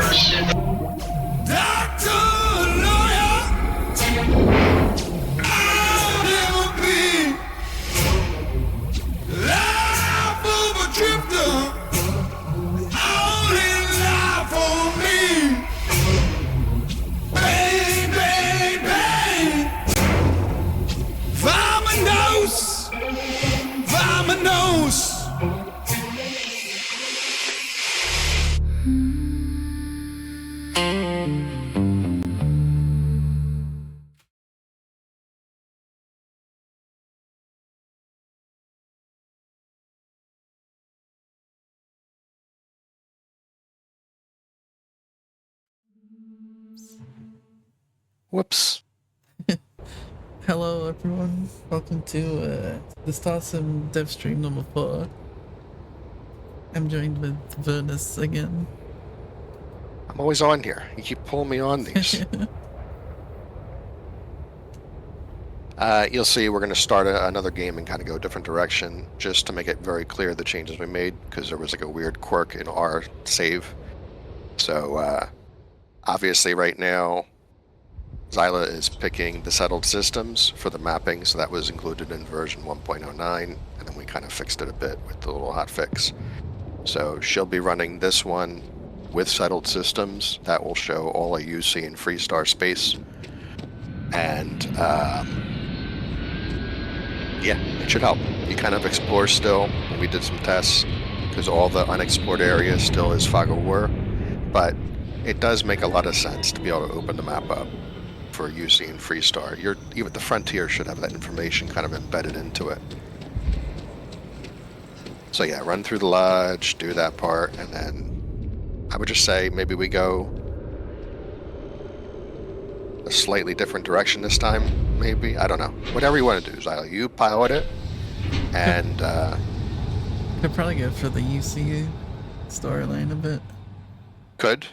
Doctor, lawyer, I'll never be life of a drifter. Only life for me. Bang, bang, bang. Vamonos, vamonos. Whoops. Hello everyone, welcome to the StarSim dev stream number 4. I'm joined with Vernus again. I'm always on here. You keep pulling me on these. You'll see we're going to start another game and kind of go a different direction, just to make it very clear the changes we made, because there was like a weird quirk in our save. So obviously right now Zyla is picking the settled systems for the mapping, so that was included in version 1.09, and then we kind of fixed it a bit with the little hotfix. So she'll be running this one with settled systems. That will show all a UC in Freestar space. And yeah, it should help. You kind of explore still. We did some tests, because all the unexplored area still is Fog of War, but it does make a lot of sense to be able to open the map up for UC and Freestar. Even the Frontier should have that information kind of embedded into it. So yeah, run through the lodge, do that part, and then I would just say maybe we go a slightly different direction this time, maybe? I don't know. Whatever you want to do, Zyla. You pilot it, and Could probably go for the UC storyline a bit, could.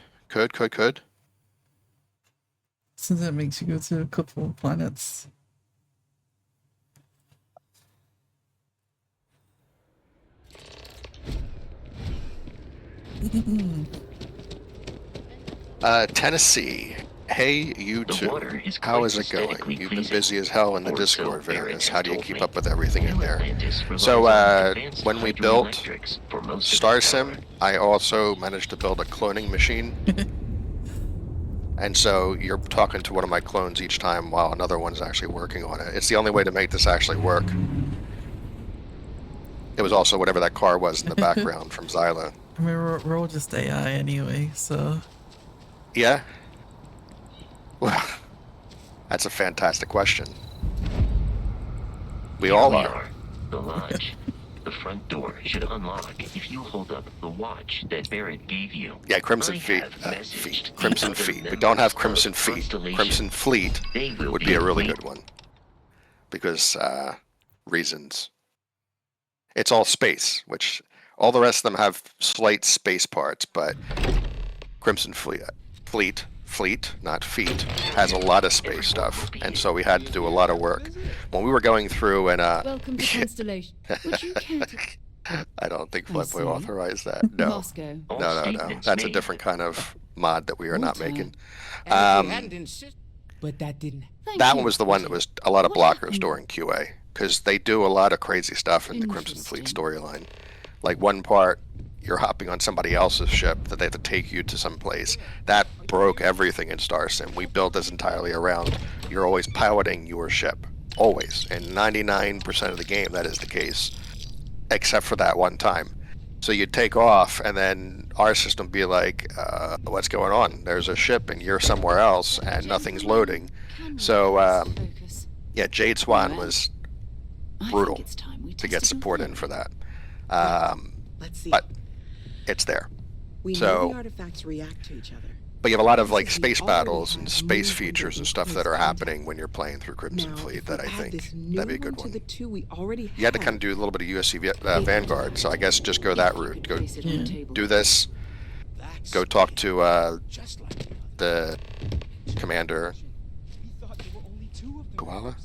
since that makes you go to a couple of planets. Tennessee. Hey, you two. How is it going? You've been busy as hell in the Discord, Varys. How do you keep up with everything in there? So, when we built StarSim, I also managed to build a cloning machine. And so you're talking to one of my clones each time while another one's actually working on it. It's the only way to make this actually work. It was also whatever that car was in the background from Zyla. I mean, we're all just AI anyway, so... Yeah? Well, that's a fantastic question. We all are. The lodge. The front door should unlock if you hold up the watch that Barrett gave you. Yeah, Crimson Feet. Crimson Feet. We don't have Crimson Feet. Crimson Fleet would be a really good one. Because, reasons. It's all space, which all the rest of them have slight space parts, but Crimson Fleet, not feet, has a lot of space stuff, and so we had to do a lot of work. When we were going through and Welcome to Constellation. Would you care to... I don't think Flipboy authorized that. No. Moscow. No. That's a different kind of mod that we are not making. But that didn't. That one was the one that was a lot of blockers during QA, because they do a lot of crazy stuff in the Crimson Fleet storyline. Like one part, you're hopping on somebody else's ship that they have to take you to some place. That broke everything in StarSim. We built this entirely around you're always piloting your ship. Always. And 99% of the game, that is the case. Except for that one time. So you'd take off, and then our system would be like, what's going on? There's a ship, and you're somewhere else, and nothing's loading. So, yeah, Jade Swan was brutal to get support in for that. But it's there. We know the artifacts react to each other. But you have a lot of like space battles and space features and stuff that are happening when you're playing through Crimson Fleet that I think that'd be a good one. You had to kind of do a little bit of USC Vanguard, so I guess just go that route. Go do this. Go talk to the commander. Koala?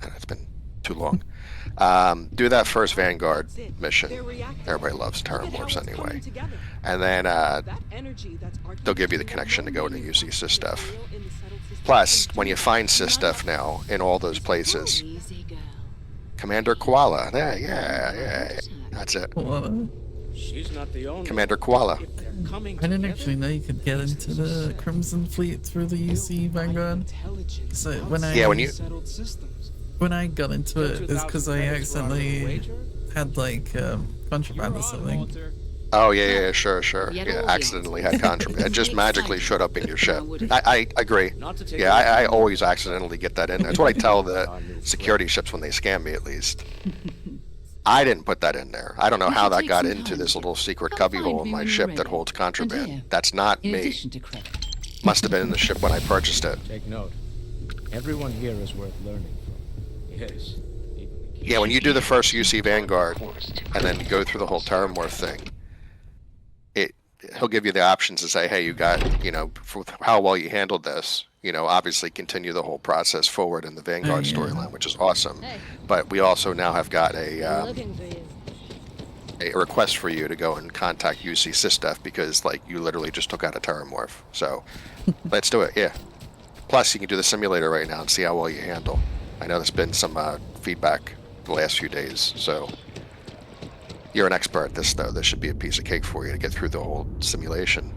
It's been too long. Do that first Vanguard That's it. mission. They're reacting. Everybody loves Look at how terramorphs it's anyway. coming together. And then That energy that's they'll give you the arcing connection to go into through UC Sys stuff. material in the settled system Plus, and when you do find it. Sys stuff now in all those places, Easy girl. Commander Koala. Yeah. That's it. Well, She's not the only. Commander Koala. If they're coming I didn't together, actually know you could get into the Crimson Fleet through the UC Vanguard. So when I Yeah, when you settled systems. when I got into it, it's because I accidentally had like contraband or something. Oh yeah, sure. Yet Yeah, all accidentally the had contraband. It just magically showed up in your ship. Would- I agree. Not to take Yeah, away I from always accidentally get that in there. That's what I tell the security ships when they scam me, at least. I didn't put that in there. I don't know You how should that take got some into time. this little secret Come cubby find hole in me my when you're ship that ready. holds And contraband. here, That's not In me. addition to credit. Must have been in the ship when I purchased it. Take note. Everyone here is worth learning from. Yes. Even the Yeah, when you do the first UC Vanguard and then go through the whole Terramorph thing, he'll give you the options to say, hey, you got, for how well you handled this, obviously continue the whole process forward in the Vanguard Yeah. storyline, which is awesome. Hey. But we also now have got a Looking for you. request for you to go and contact UC Sysdef because, you literally just took out a Terramorph. So let's do it, yeah. Plus, you can do the simulator right now and see how well you handle. I know there's been some feedback the last few days, so you're an expert at this, though. This should be a piece of cake for you to get through the whole simulation.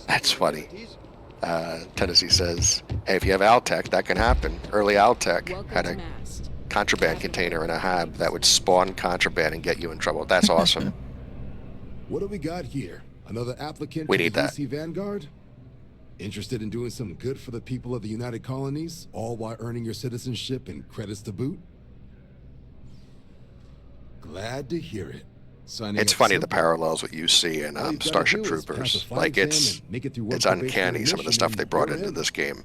That's funny. Tennessee says, hey, if you have Altec, that can happen. Early Altec Welcome had to a Mast. contraband container in a hab that would spawn contraband and get you in trouble. That's awesome. What do we got here? Another applicant We to need the that. UC Vanguard? Interested in doing some good for the people of the United Colonies, all while earning your citizenship and credits to boot? Glad to hear it. Signing It's up funny the simple. parallels with UC and All you've gotta Starship do is pass Troopers. a flight exam and make it through work It's probation uncanny and some of the mission stuff they and brought you're into in. this game.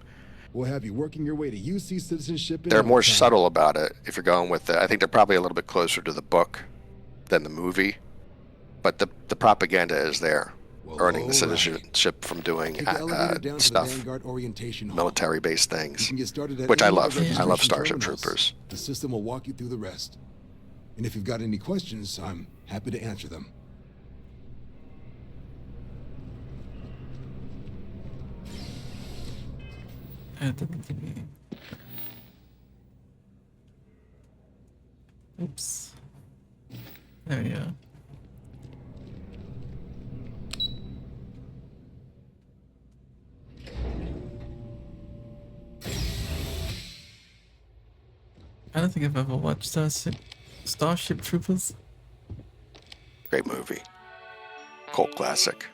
We'll have you working your way to UC citizenship. in They're no more time. subtle about it if you're going with I think they're probably a little bit closer to the book than the movie, but the propaganda is there. Well, Earning the all right. citizenship from doing Take the elevator down to the stuff, Vanguard orientation hall. military-based You things, can get started at which I any of love. the I love registration Starship terminals. Troopers. The system will walk you through the rest. And if you've got any questions, I'm happy to answer them. Oops. There we go. I don't think I've ever watched Starship Troopers. Great movie, cult classic.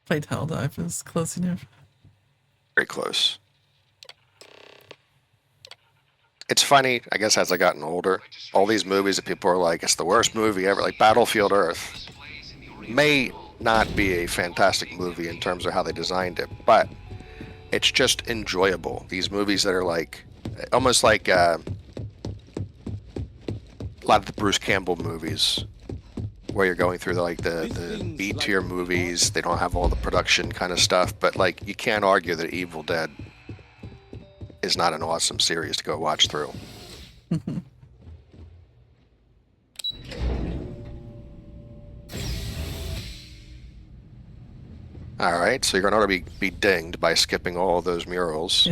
Played Helldivers close enough. Very close. It's funny, I guess, as I gotten older, all these movies that people are like, it's the worst movie ever, like Battlefield Earth, may not be a fantastic movie in terms of how they designed it, but it's just enjoyable. These movies that are almost like a lot of the Bruce Campbell movies, where you're going through the B tier movies. They don't have all the production kind of stuff, but you can't argue that Evil Dead is not an awesome series to go watch through. All right, so you're going to be dinged by skipping all of those murals.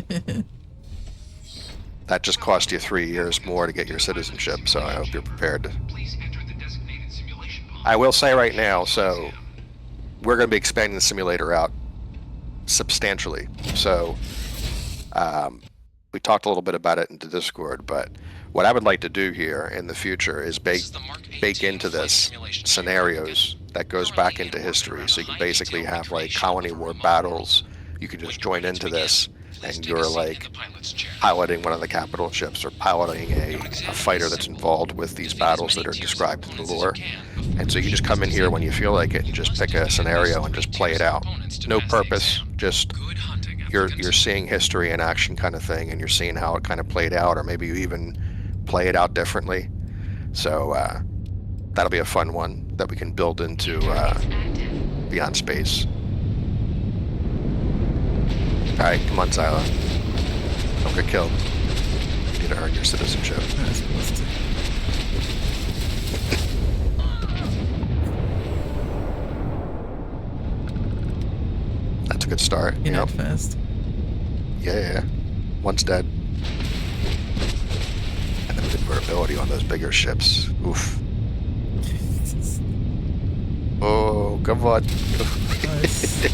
That just cost you 3 years more to get your citizenship, so I hope you're prepared to. I will say right now, so we're going to be expanding the simulator out substantially. So we talked a little bit about it in the Discord, but what I would like to do here in the future is bake into this scenarios that goes back into history. So you can basically have colony war battles. You can just join into this and you're piloting one of the capital ships or piloting a fighter that's involved with these battles that are described in the lore. And so you just come in here when you feel like it and just pick a scenario and just play it out. No purpose, just you're seeing history in action kind of thing, and you're seeing how it kind of played out, or maybe you even play it out differently. So that'll be a fun one that we can build into beyond space. Alright, come on, Zyla. Don't get killed. You need to earn your citizenship. That's supposed to. That's a good start. You're not fast. Yeah. One's dead. And then maneuverability on those bigger ships. Oof. Oh, come on. Nice.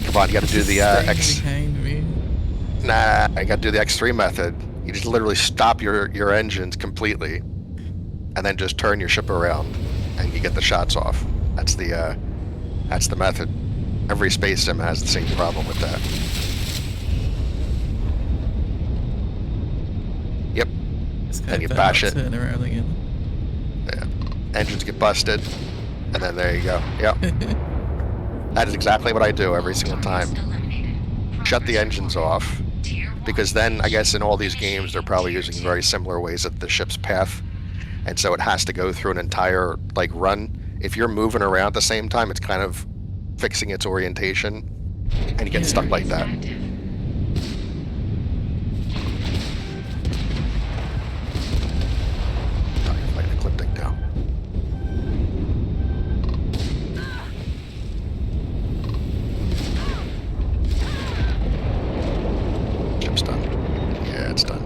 Come on, you gotta do the X. Behind me. Nah, I gotta do the X3 method. You just literally stop your engines completely, and then just turn your ship around, and you get the shots off. That's the method. Every space sim has the same problem with that. Yep. And you bash it. Turn around again. Yeah. Engines get busted, and then there you go. Yep. That is exactly what I do every single time. Shut the engines off, because then I guess in all these games they're probably using very similar ways at the ship's path, and so it has to go through an entire like run. If you're moving around at the same time, it's kind of fixing its orientation, and you get stuck like that. Oh, you're fighting Ecliptic now. Ship's done. Yeah, it's done.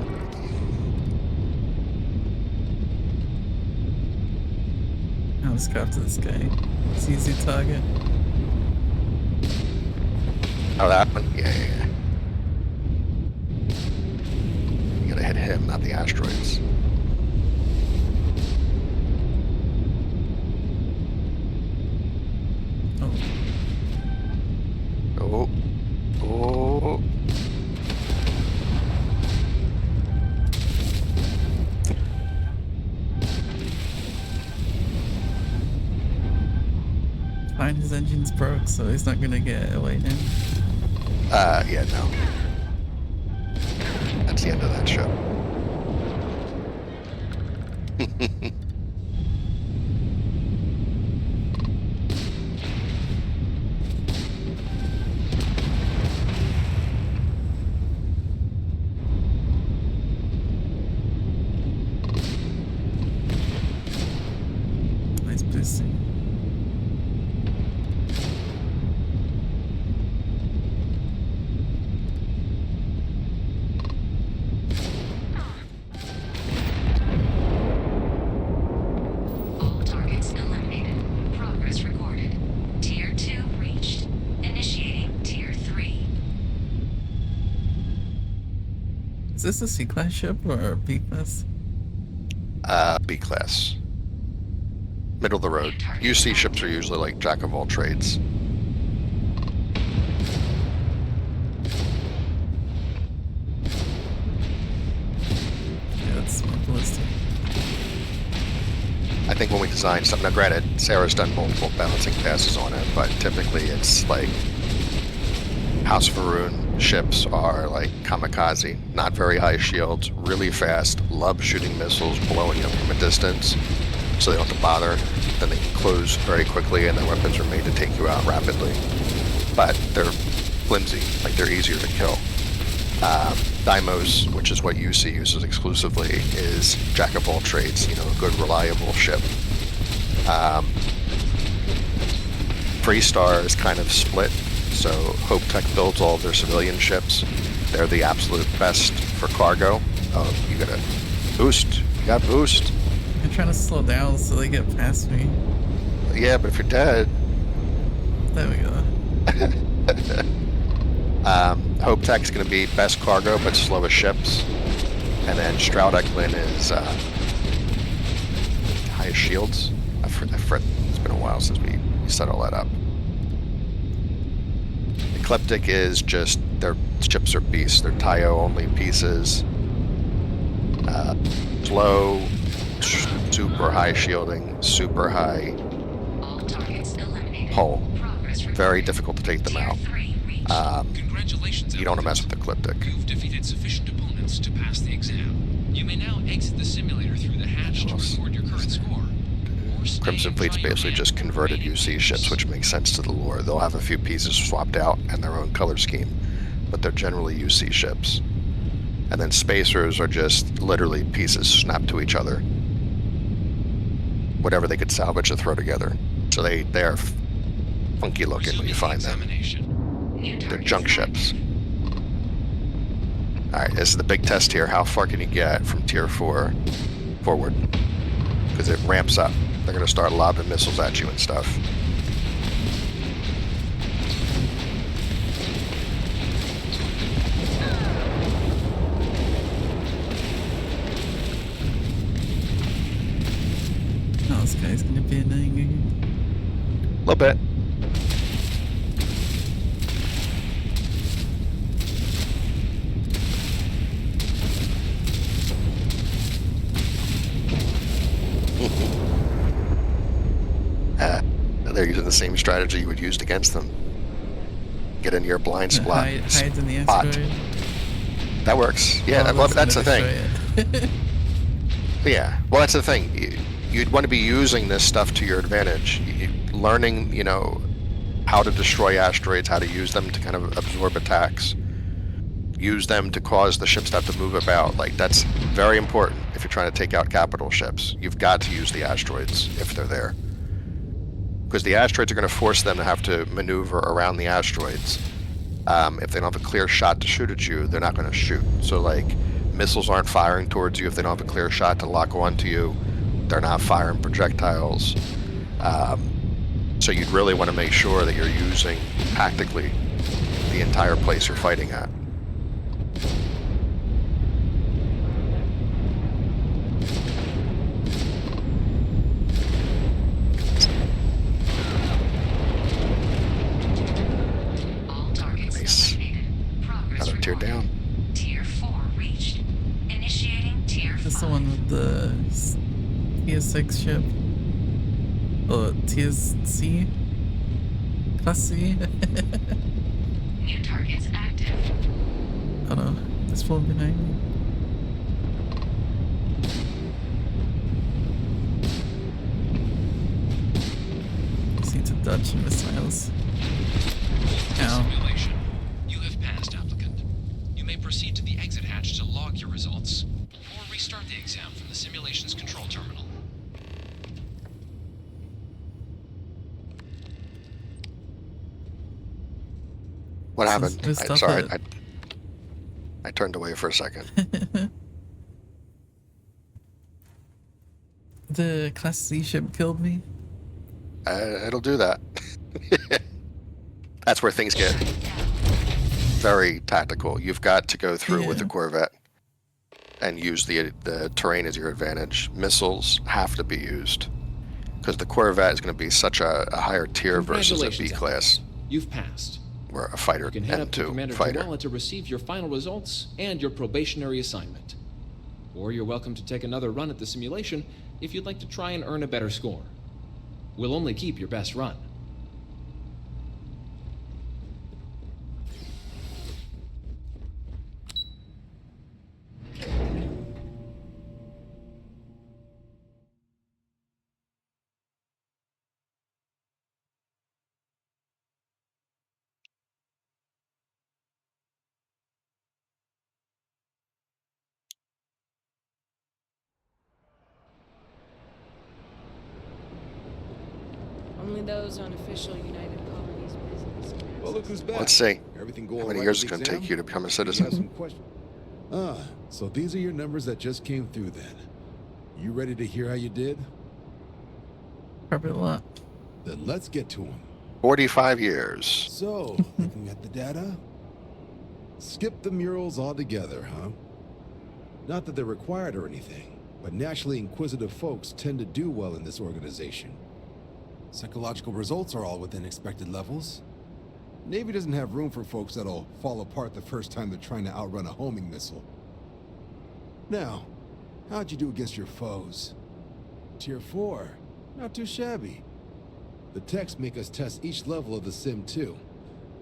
I'll just go after this guy. It's an easy target. Oh, that one? Yeah. You gotta hit him, not the asteroids. Oh. Oh. Fine, his engine's broke, so he's not gonna get away now. Yeah, no. That's the end of that show. Nice boosting. All targets eliminated. Progress recorded. Tier 2 reached. Initiating Tier 3. Is this a C-class ship or a B-class? B-class. Middle of the road. UC ships are usually like jack of all trades. Yeah, that's more ballistic. I think when we designed something, now granted, Sarah's done multiple balancing passes on it, but typically it's like House Varun ships are like kamikaze, not very high shields, really fast, love shooting missiles, blowing you up from a distance, so they don't have to bother. Then they can close very quickly, and their weapons are made to take you out rapidly. But they're flimsy, like they're easier to kill. Deimos, which is what UC uses exclusively, is jack of all trades, you know, a good reliable ship. Freestar is kind of split, so Hope Tech builds all of their civilian ships. They're the absolute best for cargo. Oh, you got a boost. You got boost. I'm trying to slow down so they get past me. Yeah, but if you're dead... There we go. Hope Tech's going to be best cargo, but slowest ships. And then Stroud Eklund is highest shields. It's been a while since we set all that up. Ecliptic is just, their ships are beasts. They're Tayo only pieces. Slow, super high shielding, super high hull. Very difficult to take them out. Congratulations, You don't want to mess with Ecliptic. You've defeated sufficient opponents to pass the exam. You may now exit the simulator through the hatch to record your current score. Or stay Crimson and Fleet's try your basically hand just at converted remaining UC ships, figures. which makes sense to the lore. They'll have a few pieces swapped out and their own color scheme, but they're generally UC ships. And then spacers are just literally pieces snapped to each other. Whatever they could salvage to throw together. So they are funky looking when you find them. They're junk ships. Alright, this is the big test here. How far can you get from tier 4 forward? Because it ramps up. They're going to start lobbing missiles at you and stuff. Oh, this guy's gonna be annoying again. A little bit. They're using the same strategy you would use against them. Get into your blind spot. Hide in the spot. asteroid. That works. Yeah, Oh, well, that's the gonna thing. destroy it. Yeah, well, that's the thing. You'd want to be using this stuff to your advantage. Learning, you know, how to destroy asteroids, how to use them to kind of absorb attacks. Use them to cause the ships to have to move about. Like, that's very important if you're trying to take out capital ships. You've got to use the asteroids if they're there. Because the asteroids are going to force them to have to maneuver around the asteroids. If they don't have a clear shot to shoot at you, they're not going to shoot. So, like, missiles aren't firing towards you if they don't have a clear shot to lock onto you. They're not firing projectiles. So you'd really want to make sure that you're using, tactically, the entire place you're fighting at. All targets Nice. eliminated. Progress Another tier reported. down. Tier 4 reached. Initiating Tier 5. That's the one with the tier 6 ship. Or tier C? Class C? New targets active. Oh no, there's one behind me. Just need to dodge missiles. Ow. Simulation. You have passed, applicant. You may proceed to the exit hatch to log your results, or restart the exam from the simulation's control terminal. What happened? This stuff Sorry, it. I turned away for a second. The Class C ship killed me. It'll do that. That's where things get very tactical. You've got to go through with the Corvette and use the terrain as your advantage. Missiles have to be used because the Corvette is going to be such a higher tier versus a B class. You've passed. We're a fighter You can head up to M2 Commander fighter. Jamala to receive your final results and your probationary assignment. Or you're welcome to take another run at the simulation if you'd like to try and earn a better score. We'll only keep your best run. Only those on official United Colonies business. Well, look who's back. Let's see. Everything going How many right years with it's going the to take exam? you to become a You have citizen? some questions. So these are your numbers that just came through then. You ready to hear how you did? Probably a lot. Then let's get to them. 45 years. So, looking at the data, skip the murals altogether, huh? Not that they're required or anything, but naturally inquisitive folks tend to do well in this organization. Psychological results are all within expected levels. Navy doesn't have room for folks that'll fall apart the first time they're trying to outrun a homing missile. Now, how'd you do against your foes? Tier 4, not too shabby. The techs make us test each level of the sim too.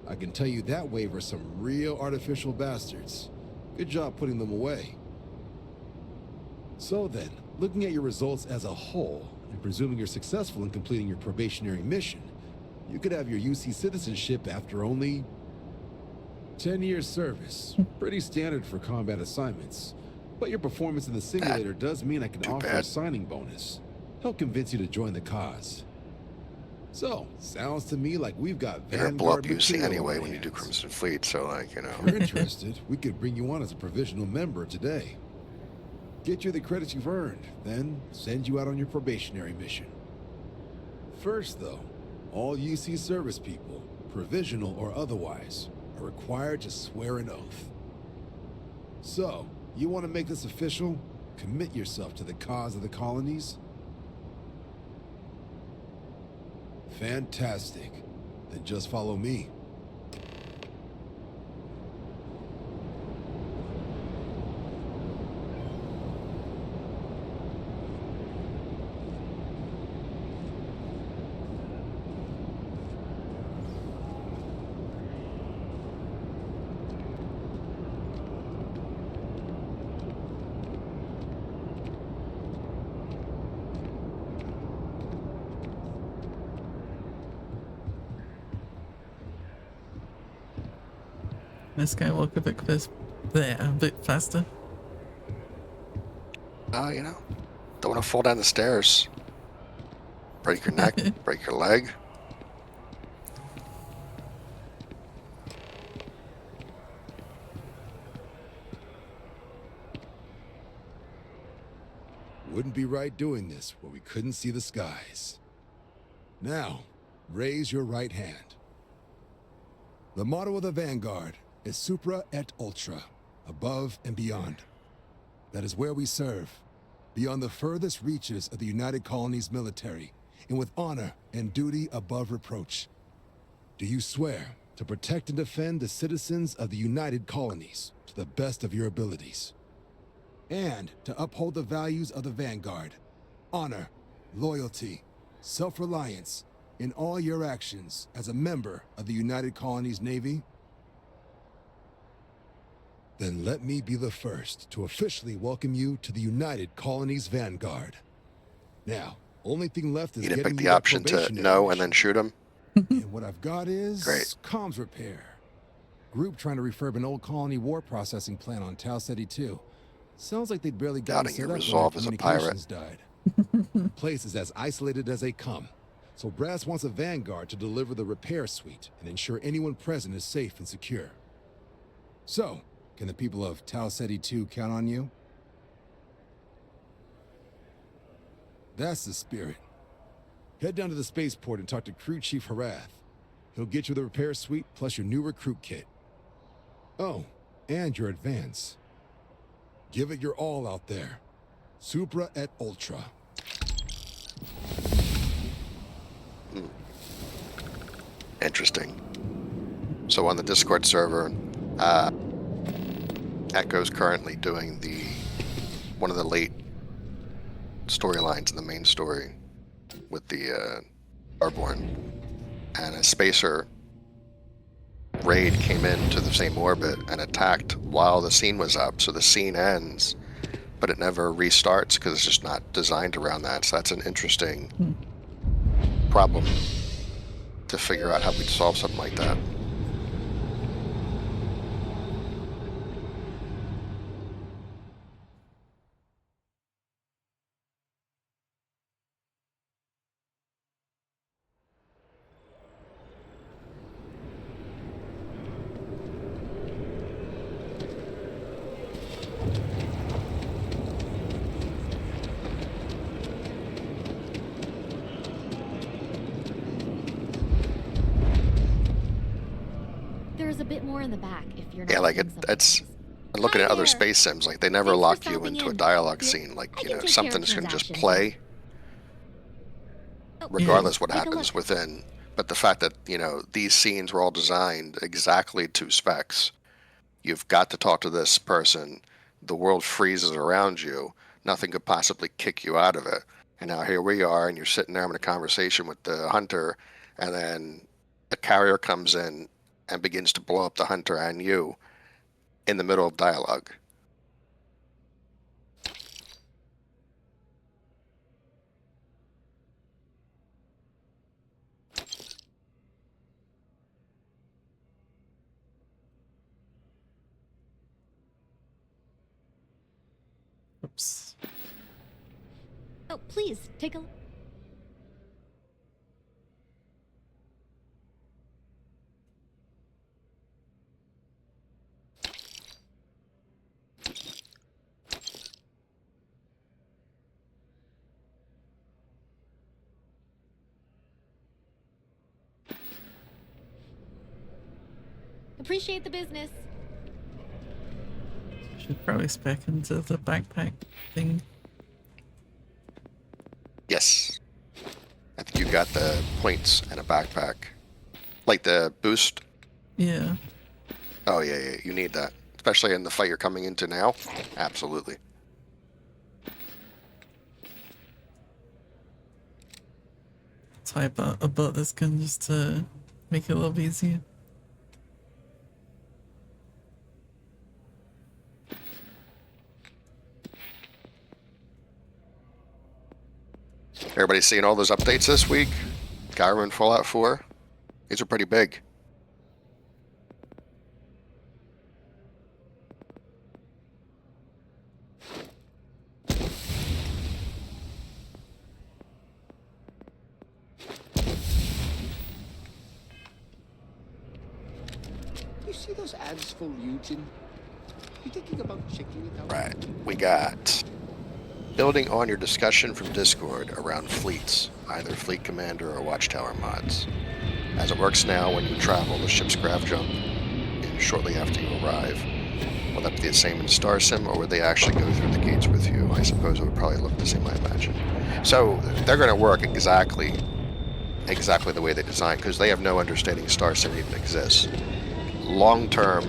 I can tell you that waiver's some real artificial bastards. Good job putting them away. So then, looking at your results as a whole, and presuming you're successful in completing your probationary mission, you could have your UC citizenship after only 10 years service. Pretty standard for combat assignments. But your performance in the simulator does mean I can offer a signing bonus. Help convince you to join the cause. So, sounds to me like we've got You're gonna blow up Vanguard UC material on anyway our when you do hands. Crimson Fleet, so like, you know. If you're interested, we could bring you on as a provisional member today. Get you the credits you've earned, then send you out on your probationary mission. First, though, all UC service people, provisional or otherwise, are required to swear an oath. So, you want to make this official? Commit yourself to the cause of the colonies? Fantastic. Then just follow me. This guy walk a bit a bit faster. Oh, you know, don't want to fall down the stairs. Break your neck, break your leg. Wouldn't be right doing this where we couldn't see the skies. Now, raise your right hand. The motto of the Vanguard is Supra et Ultra, above and beyond. That is where we serve, beyond the furthest reaches of the United Colonies military, and with honor and duty above reproach. Do you swear to protect and defend the citizens of the United Colonies to the best of your abilities? And to uphold the values of the Vanguard, honor, loyalty, self-reliance, in all your actions as a member of the United Colonies Navy? Then let me be the first to officially welcome you to the United Colonies Vanguard. Now, only thing left is You didn't getting pick you the that option to probationary no and mission. then shoot him. And what I've got is Great. comms repair. Group trying to refurb an old colony war processing plant on Tau Ceti 2. Sounds like they'd barely got Doubting set your up when resolve their as a communications died. Place is as isolated as they come. So Brass wants a Vanguard to deliver the repair suite and ensure anyone present is safe and secure. So, can the people of Tau Ceti 2 count on you? That's the spirit. Head down to the spaceport and talk to Crew Chief Harath. He'll get you the repair suite plus your new recruit kit. Oh, and your advance. Give it your all out there. Supra et Ultra. Interesting. So on the Discord server, Echo's currently doing one of the late storylines in the main story with the Starborn, and a spacer raid came into the same orbit and attacked while the scene was up. So the scene ends, but it never restarts because it's just not designed around that. So that's an interesting problem to figure out how we'd solve something like that. There's a bit more in the back if you're not. Yeah, like seeing something it's else. looking at Hi other there. space sims, like they never Thanks for lock you stopping into a in. dialogue Yep, scene, like, I you can know, take care of something's gonna just transactions. play Oh, regardless what take a happens look. within. But the fact that, you know, these scenes were all designed exactly to specs. You've got to talk to this person. The world freezes around you. Nothing could possibly kick you out of it. And now here we are, and you're sitting there having a conversation with the hunter, and then the carrier comes in and begins to blow up the hunter and you in the middle of dialogue. Oops. Oh, please, take a look. Appreciate the business. Should probably spec into the backpack thing. Yes. I think you got the points and a backpack. Like the boost. Yeah. Oh, yeah, you need that. Especially in the fight you're coming into now. Absolutely. Type about this gun just to make it a little easier. Everybody seeing all those updates this week? Skyrim and Fallout 4? These are pretty big. You see those ads for Legion? You thinking about checking it out? Right. We got building on your discussion from Discord around fleets, either Fleet Commander or Watchtower mods. As it works now, when you travel, the ship's grav jump in shortly after you arrive. Will that be the same in StarSim, or would they actually go through the gates with you? I suppose it would probably look the same, I imagine. So they're going to work exactly the way they designed, because they have no understanding StarSim even exists. Long-term,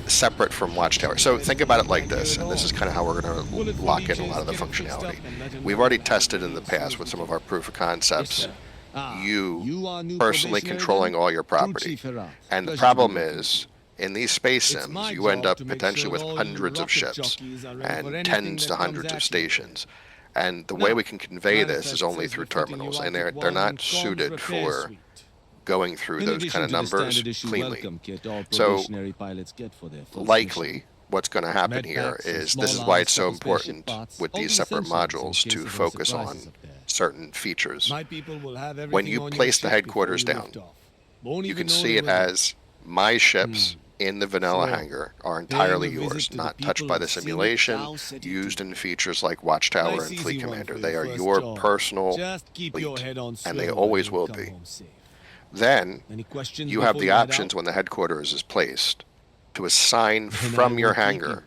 separate from Watchtower. So think about it like this, and this is kind of how we're going to lock in a lot of the functionality. We've already tested in the past with some of our proof of concepts, you personally controlling all your property. And the problem is, in these space sims, you end up potentially with hundreds of ships and tens to hundreds of stations. And the way we can convey this is only through terminals, and they're not suited for going through those kind of numbers cleanly. So likely what's going to happen here is, this is why it's so important with these separate modules to focus on certain features. When you place the headquarters down, you can see it as my ships in the vanilla hangar are entirely yours, not touched by the simulation, used in features like Watchtower and Fleet Commander. They are your personal fleet, and they always will be. Then, you have the options when the headquarters is placed to assign from your hangar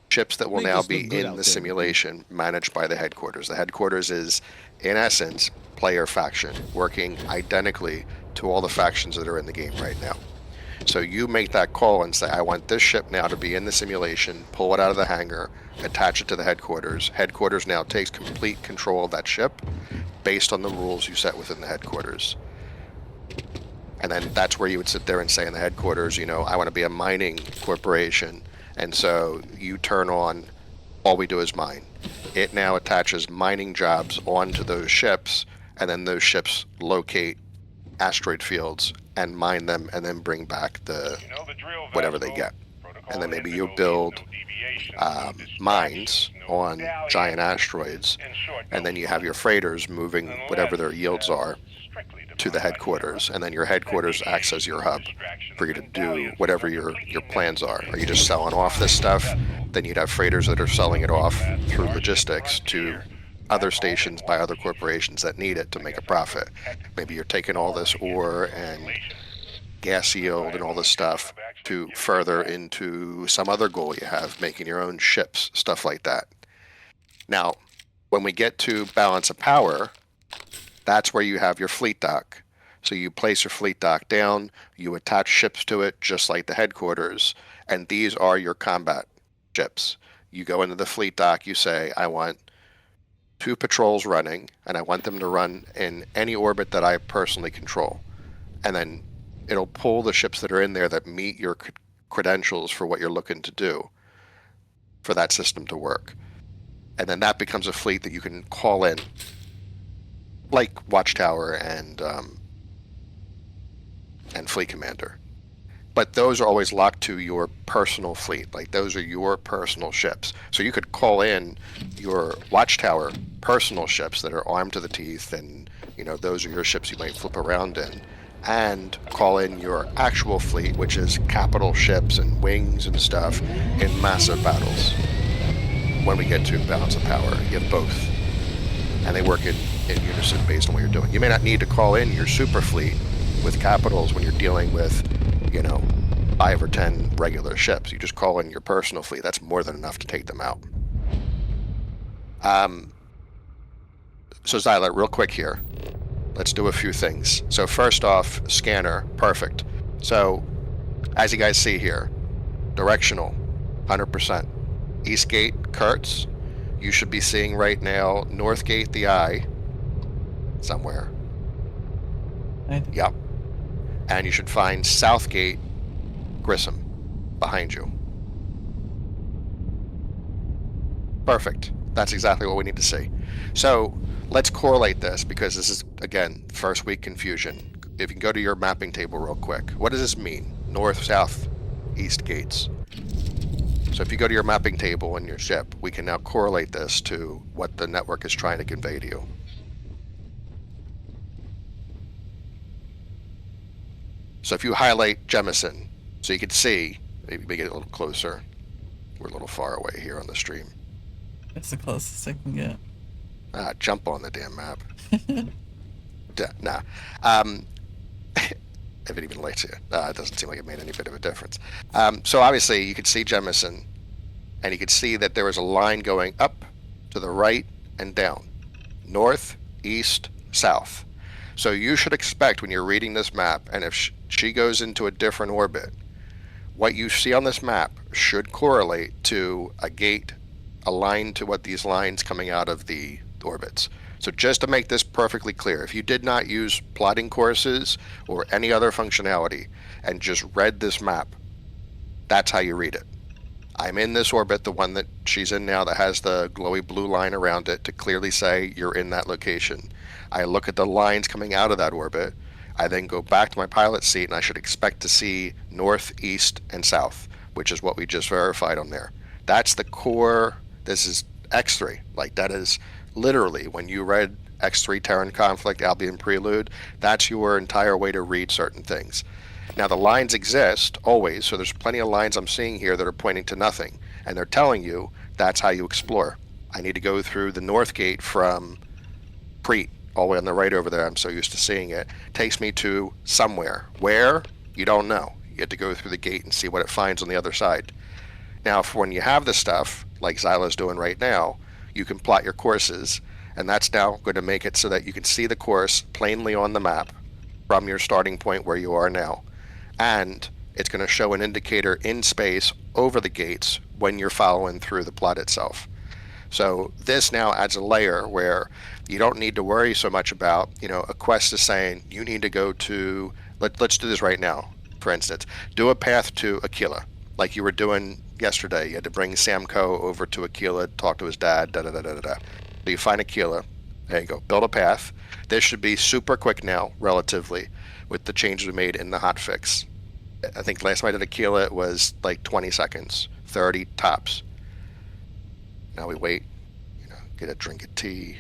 ships that will now be in the simulation managed by the headquarters. The headquarters is, in essence, player faction, working identically to all the factions that are in the game right now. So you make that call and say, I want this ship now to be in the simulation, pull it out of the hangar, attach it to the headquarters. Headquarters now takes complete control of that ship based on the rules you set within the headquarters. And then that's where you would sit there and say in the headquarters, you know, I want to be a mining corporation. And so you turn on, all we do is mine. It now attaches mining jobs onto those ships, and then those ships locate asteroid fields and mine them, and then bring back the whatever they get. And then maybe you build mines on giant asteroids, and then you have your freighters moving whatever their yields are to the headquarters, and then your headquarters acts as your hub for you to do whatever your plans are. Are you just selling off this stuff? Then you'd have freighters that are selling it off through logistics to other stations by other corporations that need it to make a profit. Maybe you're taking all this ore and gas yield and all this stuff to further into some other goal you have, making your own ships, stuff like that. Now, when we get to balance of power, that's where you have your fleet dock. So you place your fleet dock down, you attach ships to it just like the headquarters, and these are your combat ships. You go into the fleet dock, you say, I want 2 patrols running, and I want them to run in any orbit that I personally control. And then it'll pull the ships that are in there that meet your credentials for what you're looking to do for that system to work. And then that becomes a fleet that you can call in, like Watchtower and Fleet Commander. but those are always locked to your personal fleet. Like, those are your personal ships. So you could call in your Watchtower personal ships that are armed to the teeth, and, you know, those are your ships you might flip around in, and call in your actual fleet, which is capital ships and wings and stuff, in massive battles. When we get to balance of power, you have both. And they work in unison based on what you're doing. You may not need to call in your super fleet with capitals when you're dealing with, you know, 5 or 10 regular ships. You just call in your personal fleet. That's more than enough to take them out. So Zyla, real quick here. Let's do a few things. So first off, scanner, perfect. So, as you guys see here, directional, 100%. East Gate, Kurtz. You should be seeing right now North Gate, the Eye, somewhere. Yep. And you should find South Gate, Grissom, behind you. Perfect. That's exactly what we need to see. So let's correlate this, because this is, again, first week confusion. If you can go to your mapping table real quick. What does this mean? North, south, east gates. So if you go to your mapping table in your ship, we can now correlate this to what the network is trying to convey to you. So if you highlight Jemison, so you can see, maybe make it a little closer. We're a little far away here on the stream. That's the closest I can get. Jump on the damn map. Nah. If it even lets you. It doesn't seem like it made any bit of a difference. So obviously you could see Jemison, and you could see that there was a line going up, to the right, and down. North, east, south. So you should expect when you're reading this map, and if she goes into a different orbit, what you see on this map should correlate to a gate aligned to what these lines coming out of the orbits. So just to make this perfectly clear, if you did not use plotting courses or any other functionality and just read this map, that's how you read it. I'm in this orbit, the one that she's in now that has the glowy blue line around it to clearly say you're in that location. I look at the lines coming out of that orbit. I then go back to my pilot seat, and I should expect to see north, east, and south, which is what we just verified on there. That's the core. This is X3. Like, that is literally, when you read X3 Terran Conflict, Albion Prelude, that's your entire way to read certain things. Now, the lines exist always, so there's plenty of lines I'm seeing here that are pointing to nothing, and they're telling you that's how you explore. I need to go through the north gate from Preet, all the way on the right over there. I'm so used to seeing it. Takes me to somewhere. Where? You don't know. You have to go through the gate and see what it finds on the other side. Now, for when you have this stuff, like Zyla's doing right now, you can plot your courses, and that's now going to make it so that you can see the course plainly on the map from your starting point where you are now. And it's going to show an indicator in space over the gates when you're following through the plot itself. So this now adds a layer where you don't need to worry so much about, you know, a quest is saying you need to go to, let's do this right now, for instance. Do a path to Aquila, like you were doing yesterday. You had to bring Samco over to Aquila, talk to his dad, da-da-da-da-da. So you find Aquila, there you go, build a path. This should be super quick now, relatively, with the changes we made in the hotfix. I think last time I did Aquila, it was like 20 seconds, 30 tops. Now we wait, you know, get a drink of tea.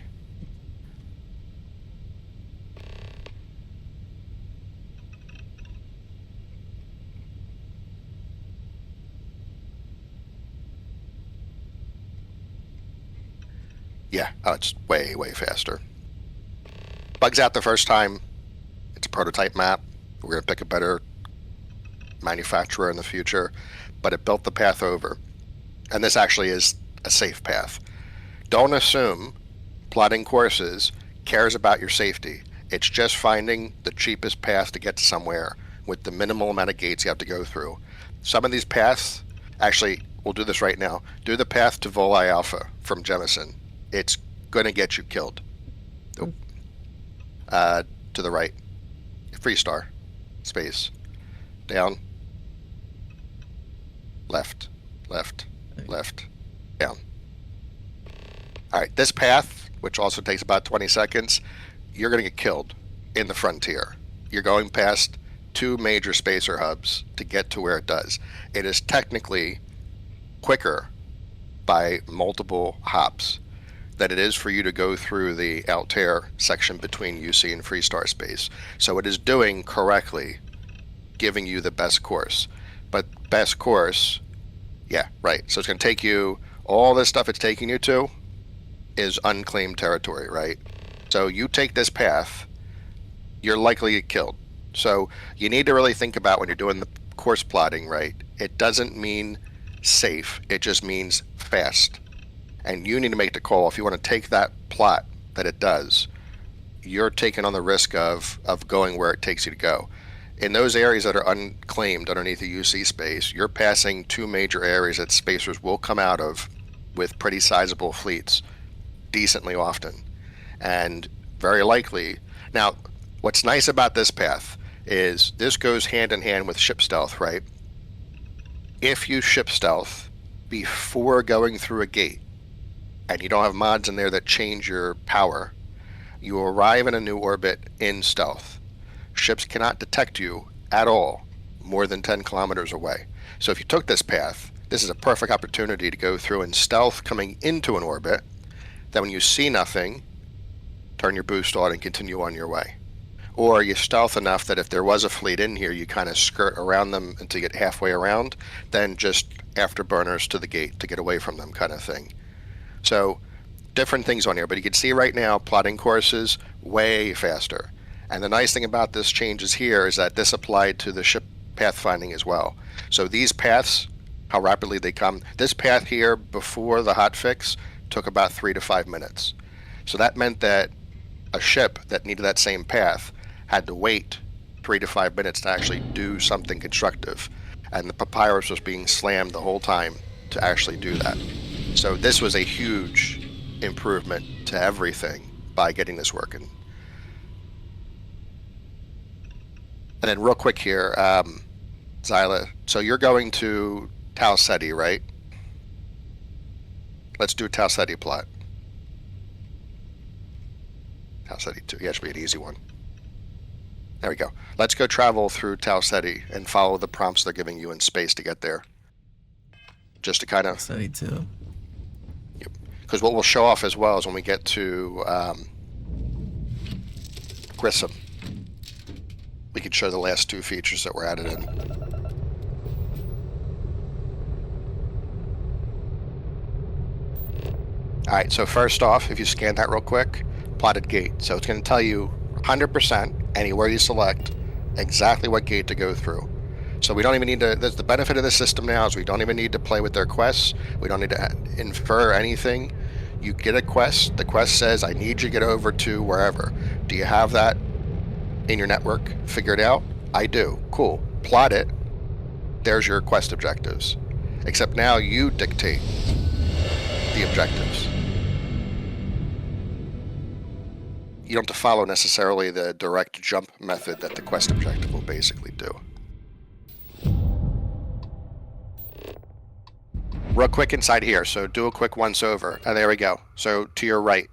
Yeah, oh, it's way, way faster. Bugs out the first time. It's a prototype map. We're going to pick a better manufacturer in the future, but it built the path over. And this actually is a safe path. Don't assume plotting courses cares about your safety. It's just finding the cheapest path to get to somewhere with the minimal amount of gates you have to go through. Some of these paths, actually, we'll do this right now. Do the path to Voli Alpha from Jemison. It's going to get you killed. Nope. To the right. Freestar. Space. Down. Left. Left. Left. Down. Alright, this path, which also takes about 20 seconds, you're going to get killed in the frontier. You're going past 2 major spacer hubs to get to where it does. It is technically quicker by multiple hops than it is for you to go through the Altair section between UC and Freestar Space. So it is doing correctly, giving you the best course. But best course, yeah, right. So it's going to take you, all this stuff it's taking you to is unclaimed territory, right? So you take this path, you're likely to get killed. So you need to really think about when you're doing the course plotting, right? It doesn't mean safe, it just means fast. And you need to make the call. If you want to take that plot that it does, you're taking on the risk of going where it takes you to go. In those areas that are unclaimed underneath the UC space, you're passing 2 major areas that spacers will come out of with pretty sizable fleets decently often. And very likely, now what's nice about this path is this goes hand in hand with ship stealth, right? If you ship stealth before going through a gate, and you don't have mods in there that change your power, you arrive in a new orbit in stealth. Ships cannot detect you at all more than 10 kilometers away. So if you took this path, this is a perfect opportunity to go through in stealth coming into an orbit. Then when you see nothing, turn your boost on and continue on your way. Or you stealth enough that if there was a fleet in here, you kind of skirt around them until you get halfway around, then just afterburners to the gate to get away from them kind of thing. So different things on here, but you can see right now plotting courses way faster. And the nice thing about this changes here is that this applied to the ship pathfinding as well. So these paths, how rapidly they come, this path here before the hotfix took about 3 to 5 minutes. So that meant that a ship that needed that same path had to wait 3 to 5 minutes to actually do something constructive. And the papyrus was being slammed the whole time to actually do that. So this was a huge improvement to everything by getting this working. And then real quick here, Zyla, so you're going to Tau Ceti, right? Let's do a Tau Ceti plot. Tau Ceti 2, yeah, should be an easy one. There we go. Let's go travel through Tau Ceti and follow the prompts they're giving you in space to get there. Just to kind of... Ceti 2. Because what we'll show off as well is when we get to Grissom, we can show the last 2 features that were added in. Alright, so first off, if you scan that real quick, plotted gate. So it's going to tell you 100%, anywhere you select, exactly what gate to go through. So we don't even need to, the benefit of the system now is we don't even need to play with their quests. We don't need to infer anything. You get a quest, the quest says, I need you to get over to wherever. Do you have that in your network figured out? I do. Cool. Plot it. There's your quest objectives. Except now you dictate the objectives. You don't have to follow necessarily the direct jump method that the quest objective will basically do. Real quick inside here, so do a quick once over. And there we go. So to your right.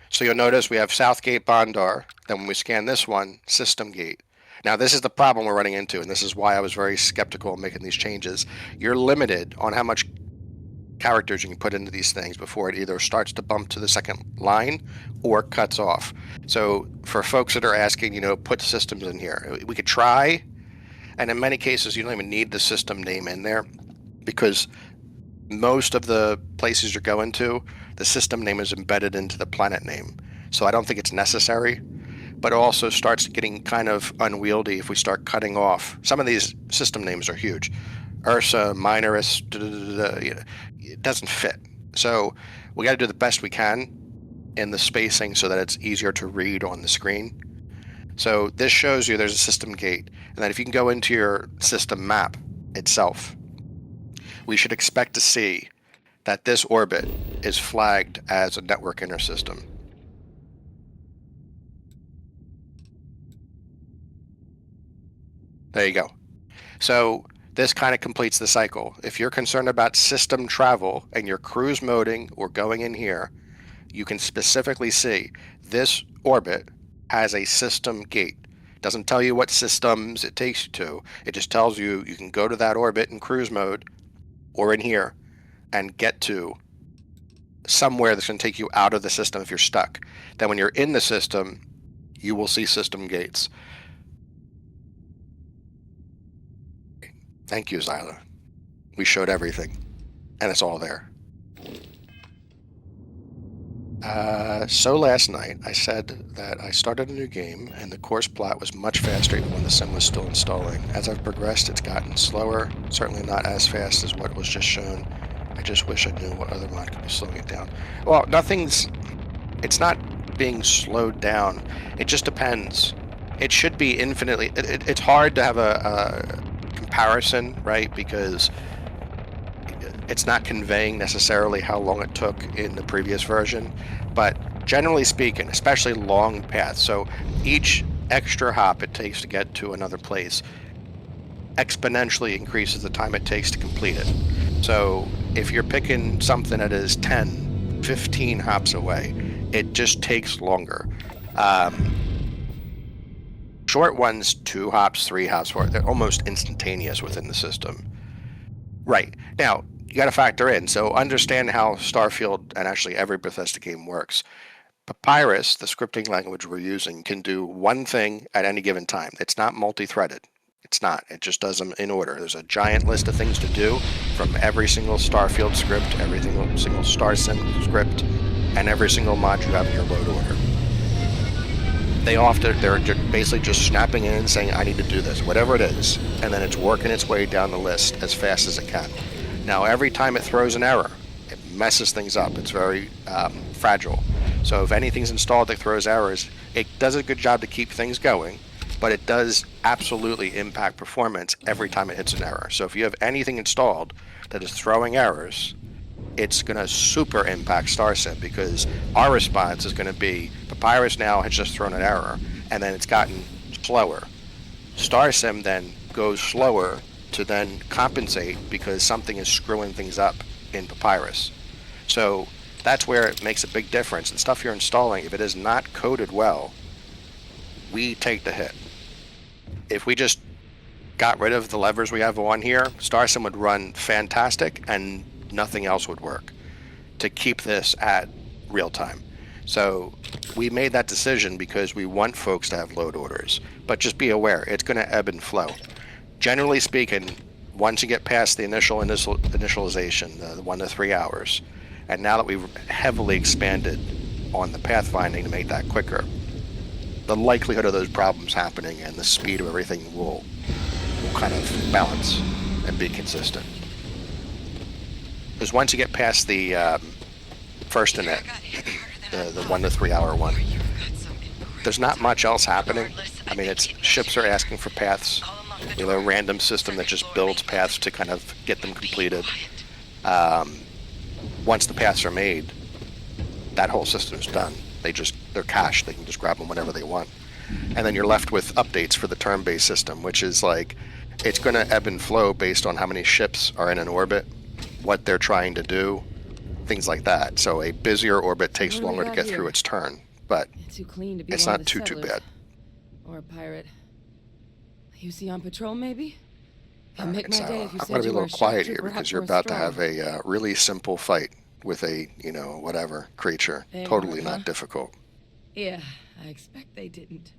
So you'll notice we have Southgate Bondar. Then when we scan this one, System Gate. Now this is the problem we're running into, and this is why I was very skeptical of making these changes. You're limited on how much characters you can put into these things before it either starts to bump to the second line or cuts off. So for folks that are asking, put systems in here, we could try, and in many cases you don't even need the system name in there, because most of the places you're going to, the system name is embedded into the planet name. So I don't think it's necessary, but it also starts getting kind of unwieldy if we start cutting off. Some of these system names are huge. Ursa, Minoris, it doesn't fit. So we got to do the best we can in the spacing so that it's easier to read on the screen. So this shows you there's a system gate, and then if you can go into your system map itself, we should expect to see that this orbit is flagged as a network intersystem. There you go. So this kind of completes the cycle. If you're concerned about system travel and you're cruise moding or going in here, you can specifically see this orbit has a system gate. It doesn't tell you what systems it takes you to. It just tells you you can go to that orbit in cruise mode or in here and get to somewhere that's going to take you out of the system if you're stuck. Then when you're in the system, you will see system gates. Thank you, Zyla. We showed everything, and it's all there. So last night, I said that I started a new game, and the course plot was much faster even when the sim was still installing. As I've progressed, it's gotten slower, certainly not as fast as what was just shown. I just wish I knew what other mod could be slowing it down. Well, it's not being slowed down. It just depends. It should be infinitely, it's hard to have a comparison, right? Because it's not conveying necessarily how long it took in the previous version, but generally speaking, especially long paths, so each extra hop it takes to get to another place exponentially increases the time it takes to complete it. So if you're picking something that is 10, 15 hops away, it just takes longer. Short ones, 2 hops, 3 hops, 4, they're almost instantaneous within the system. Right. Now, you got to factor in. So understand how Starfield and actually every Bethesda game works. Papyrus, the scripting language we're using, can do one thing at any given time. It's not multi-threaded. It's not. It just does them in order. There's a giant list of things to do from every single Starfield script, every single StarSim script, and every single mod you have in your load order. They're basically just snapping in and saying, I need to do this, whatever it is, and then it's working its way down the list as fast as it can. Now, every time it throws an error, it messes things up. It's very fragile. So if anything's installed that throws errors, it does a good job to keep things going, but it does absolutely impact performance every time it hits an error. So if you have anything installed that is throwing errors, it's going to super impact StarSim, because our response is going to be, Papyrus now has just thrown an error, and then it's gotten slower. StarSim then goes slower to then compensate because something is screwing things up in Papyrus. So that's where it makes a big difference. And stuff you're installing, if it is not coded well, we take the hit. If we just got rid of the levers we have on here, StarSim would run fantastic and nothing else would work to keep this at real time. So we made that decision because we want folks to have load orders, but just be aware, it's going to ebb and flow. Generally speaking, once you get past the initialization, the 1 to 3 hours, and now that we've heavily expanded on the pathfinding to make that quicker, the likelihood of those problems happening and the speed of everything will kind of balance and be consistent. Because once you get past the first init, the 1 to 3 hour one, there's not much else happening. I mean, it's ships are asking for paths. We have a random system that just builds paths to kind of get them completed. Once the paths are made, that whole system's done. They're cached. They can just grab them whenever they want. And then you're left with updates for the turn-based system, which is like, it's going to ebb and flow based on how many ships are in an orbit, what they're trying to do, things like that. So a busier orbit takes longer to get through its turn, but too clean to be it's one not of the too settlers. bad. Or a pirate. You see on patrol, maybe? Can make It's, my day if you I'm said going to be you a were little quiet ship here trooper because you're Hepworth about to Strong. have a really simple fight with a, whatever creature. They Totally weren't, not huh? difficult. Yeah, I expect they didn't.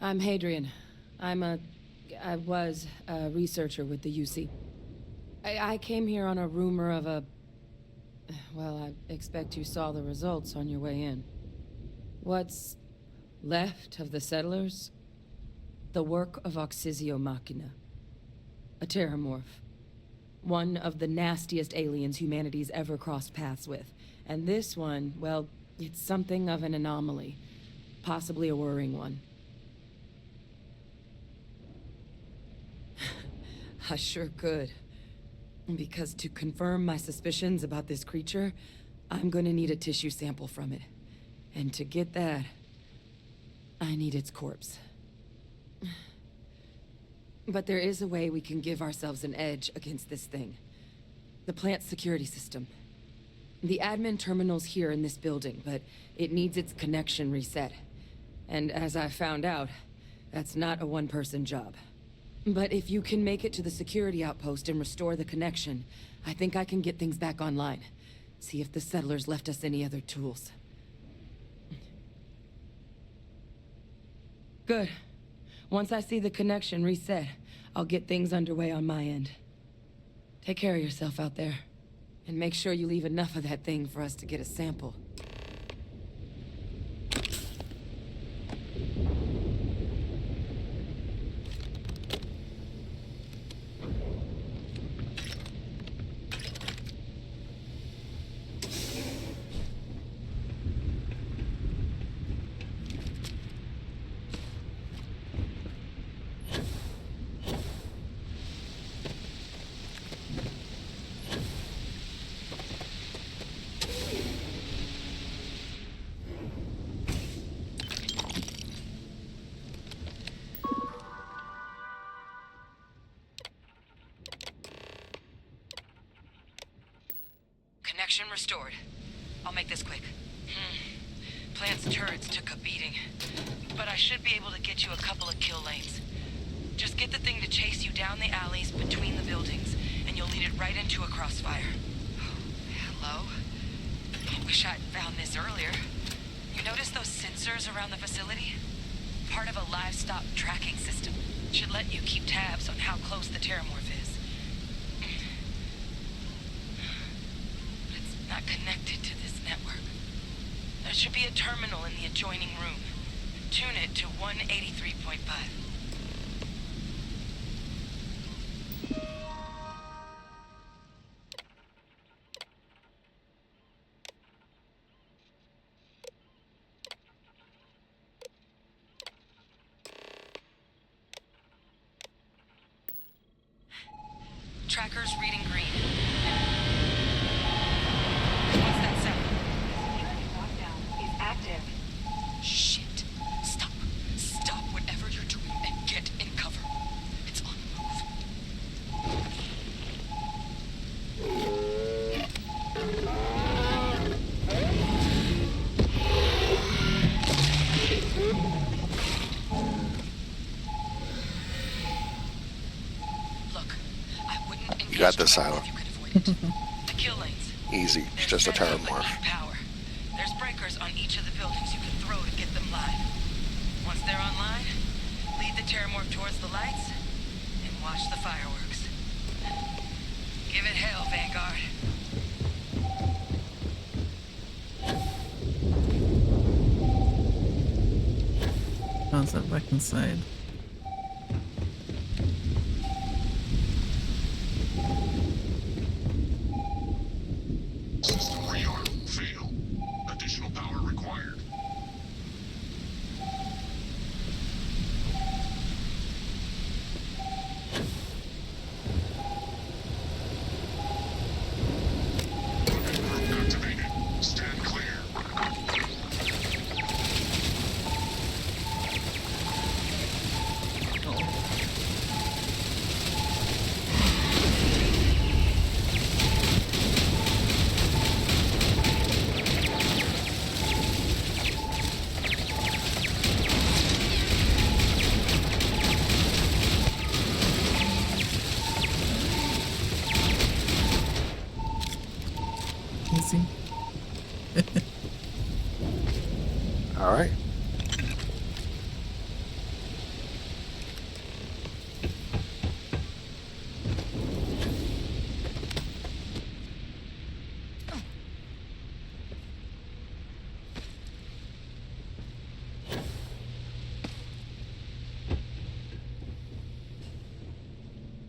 I'm Hadrian. I was a researcher with the UC. I came here on a rumor of a... Well, I expect you saw the results on your way in. What's left of the settlers? The work of Oxysio Machina. A terramorph. One of the nastiest aliens humanity's ever crossed paths with. And this one, well, it's something of an anomaly. Possibly a worrying one. I sure could. Because to confirm my suspicions about this creature, I'm gonna need a tissue sample from it. And to get that, I need its corpse. But there is a way we can give ourselves an edge against this thing. The plant security system. The admin terminal's here in this building, but it needs its connection reset. And as I found out, That's not a one-person job. But if you can make it to the security outpost and restore the connection, I think I can get things back online. See if the settlers left us any other tools. Good. Once I see the connection reset, I'll get things underway on my end. Take care of yourself out there. And make sure you leave enough of that thing for us to get a sample. Connection restored. I'll make this quick. Plant's turrets took a beating, but I should be able to get you a couple of kill lanes. Just get the thing to chase you down the alleys between the buildings, and you'll lead it right into a crossfire. Hello? I wish I'd found this earlier. You notice those sensors around the facility? Part of a livestock tracking system. Should let you keep tabs on how close the terramorph is. Not connected to this network. There should be a terminal in the adjoining room. Tune it to 183.5. Tracker's reading green. What's that sound? Lockdown is active. Shit. Stop. Stop whatever you're doing and get in cover. It's on the move. Look, I wouldn't engage. You got this, Silo. if you could avoid it. The kill lanes. Easy. It's just a terramorph. Power. There's breakers on each of the buildings you can throw to get them live. Once they're online, lead the terramorph towards the lights and watch the fireworks. Give it hell, Vanguard. How's that back inside? System rearm. Fail. Additional power required. Group activated. Stand clear. Easy. All right.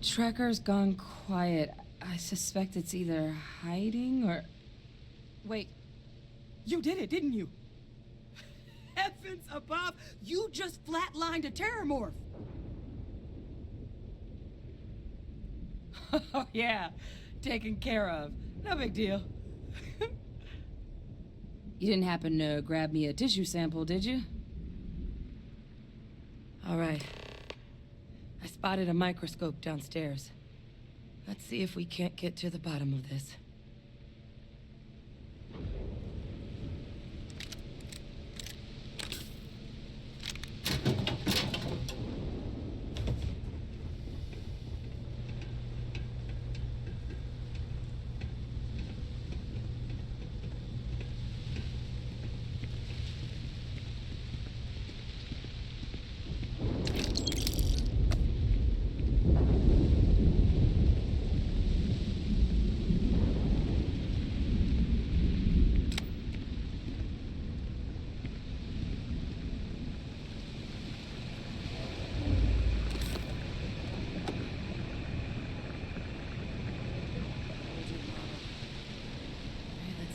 Tracker's gone quiet. I suspect it's either hiding or... Wait. You did it, didn't you? Heavens above! You just flatlined a terramorph! Oh, yeah. Taken care of. No big deal. You didn't happen to grab me a tissue sample, did you? All right. I spotted a microscope downstairs. Let's see if we can't get to the bottom of this.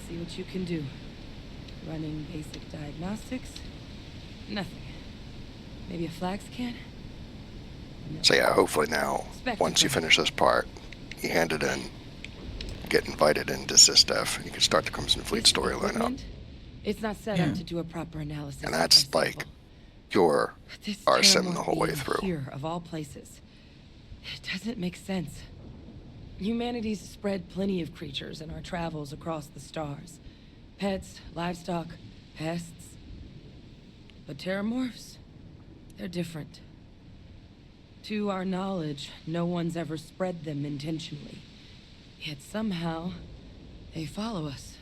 See what you can do. Running basic diagnostics? Nothing. Maybe a flax can? No. So yeah, hopefully now, once you finish this part, you hand it in, get invited into SysDef, and you can start the Crimson Fleet storyline up. It's not set up to do a proper analysis. And that's like your StarSim the whole way through. Here, of all places. It doesn't make sense. Humanity's spread plenty of creatures in our travels across the stars. Pets, livestock, pests. But terramorphs, they're different. To our knowledge, no one's ever spread them intentionally. Yet somehow, they follow us.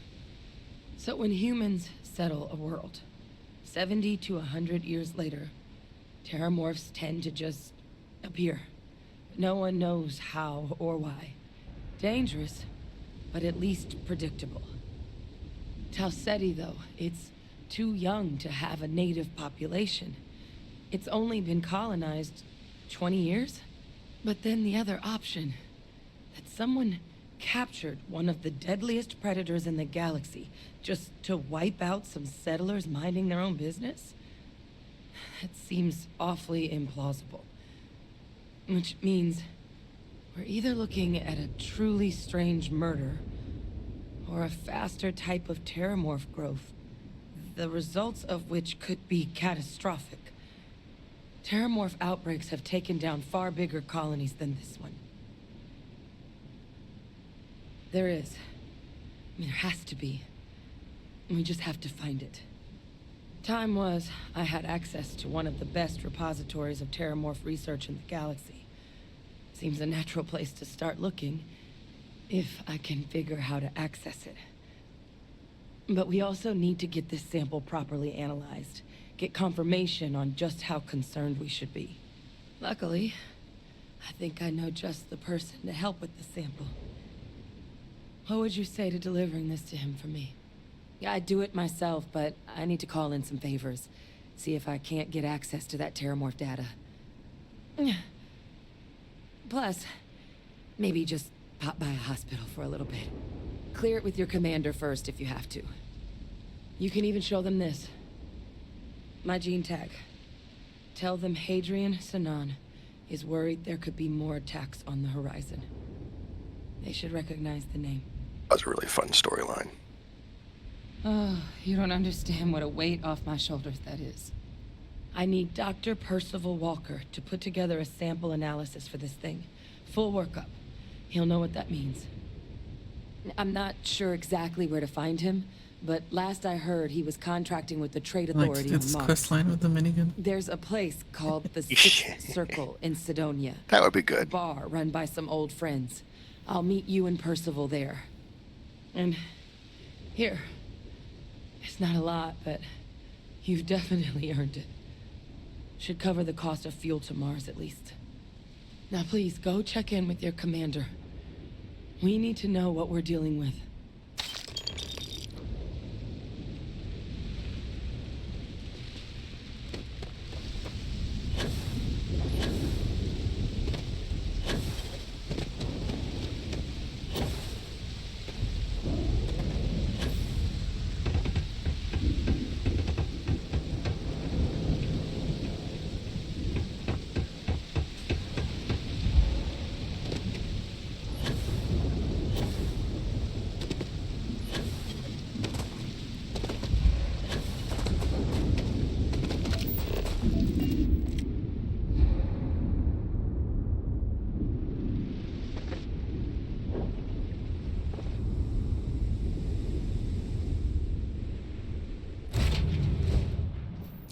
So when humans settle a world, 70 to 100 years later, terramorphs tend to just appear. No one knows how or why. Dangerous, but at least predictable. Talseti, though, it's too young to have a native population. It's only been colonized 20 years? But then the other option, that someone captured one of the deadliest predators in the galaxy just to wipe out some settlers minding their own business? That seems awfully implausible. Which means we're either looking at a truly strange murder or a faster type of terramorph growth, the results of which could be catastrophic. Terramorph outbreaks have taken down far bigger colonies than this one. There is. I mean, there has to be. We just have to find it. Time was, I had access to one of the best repositories of terramorph research in the galaxy. Seems a natural place to start looking, if I can figure how to access it. But we also need to get this sample properly analyzed, get confirmation on just how concerned we should be. Luckily, I think I know just the person to help with the sample. What would you say to delivering this to him for me? Yeah, I'd do it myself, but I need to call in some favors. See if I can't get access to that terramorph data. Plus, maybe just pop by a hospital for a little bit. Clear it with your commander first if you have to. You can even show them this. My gene tag. Tell them Hadrian Sinan is worried there could be more attacks on the horizon. They should recognize the name. That was a really fun storyline. Oh, you don't understand what a weight off my shoulders that is. I need Dr. Percival Walker to put together a sample analysis for this thing. Full workup. He'll know what that means. I'm not sure exactly where to find him, but last I heard he was contracting with the Trade Authority like, on it's Mars. quest line with the minigun. There's a place called the Sixth Circle in Sidonia. That would be good. A bar run by some old friends. I'll meet you and Percival there. And here. It's not a lot, but you've definitely earned it. Should cover the cost of fuel to Mars, at least. Now please, go check in with your commander. We need to know what we're dealing with.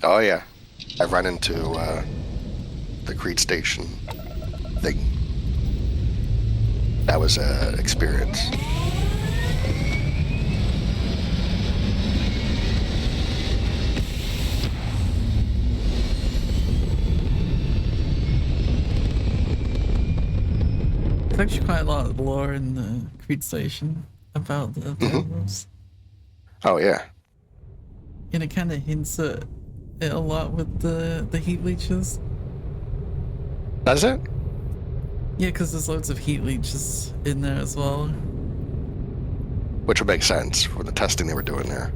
Oh yeah, I've run into the Crete Station thing. That was an experience. There's actually quite a lot of lore in the Crete Station about the terminals. Oh yeah. And it kind of hints at it a lot with the heat leeches. Does it? Yeah, because there's loads of heat leeches in there as well. which would make sense for the testing they were doing there.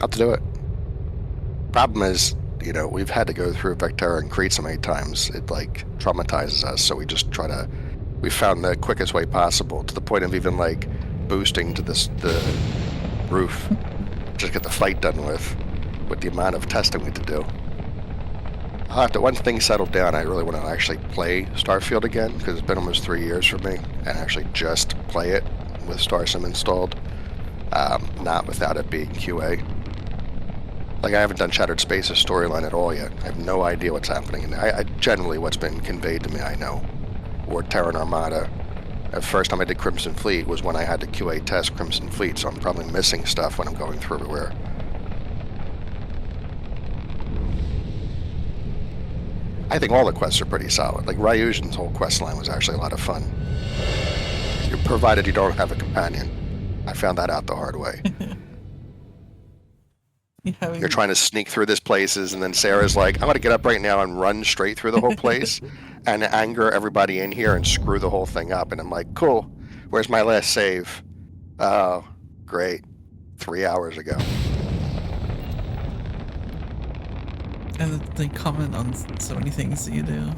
I'll have to do it. Problem is, you know, we've had to go through Vectera and Crete so many times, it like traumatizes us, so we just try to, we found the quickest way possible, to the point of even like boosting to the roof, just get the fight done with the amount of testing we had to do. I'll have to, once things settle down, I really want to actually play Starfield again, because it's been almost 3 years for me, and actually just play it with StarSim installed, not without it being QA. Like, I haven't done Shattered Space's storyline at all yet. I have no idea what's happening. And I generally, what's been conveyed to me, I know. Or Terran Armada. The first time I did Crimson Fleet was when I had to QA test Crimson Fleet, so I'm probably missing stuff when I'm going through everywhere. I think all the quests are pretty solid. Like, Ryuzin's whole quest line was actually a lot of fun. Provided you don't have a companion. I found that out the hard way. You're trying to sneak through these places, and then Sarah's like, I'm going to get up right now and run straight through the whole place and anger everybody in here and screw the whole thing up. And I'm like, cool, where's my last save? Oh, great. 3 hours ago. And they comment on so many things that you do.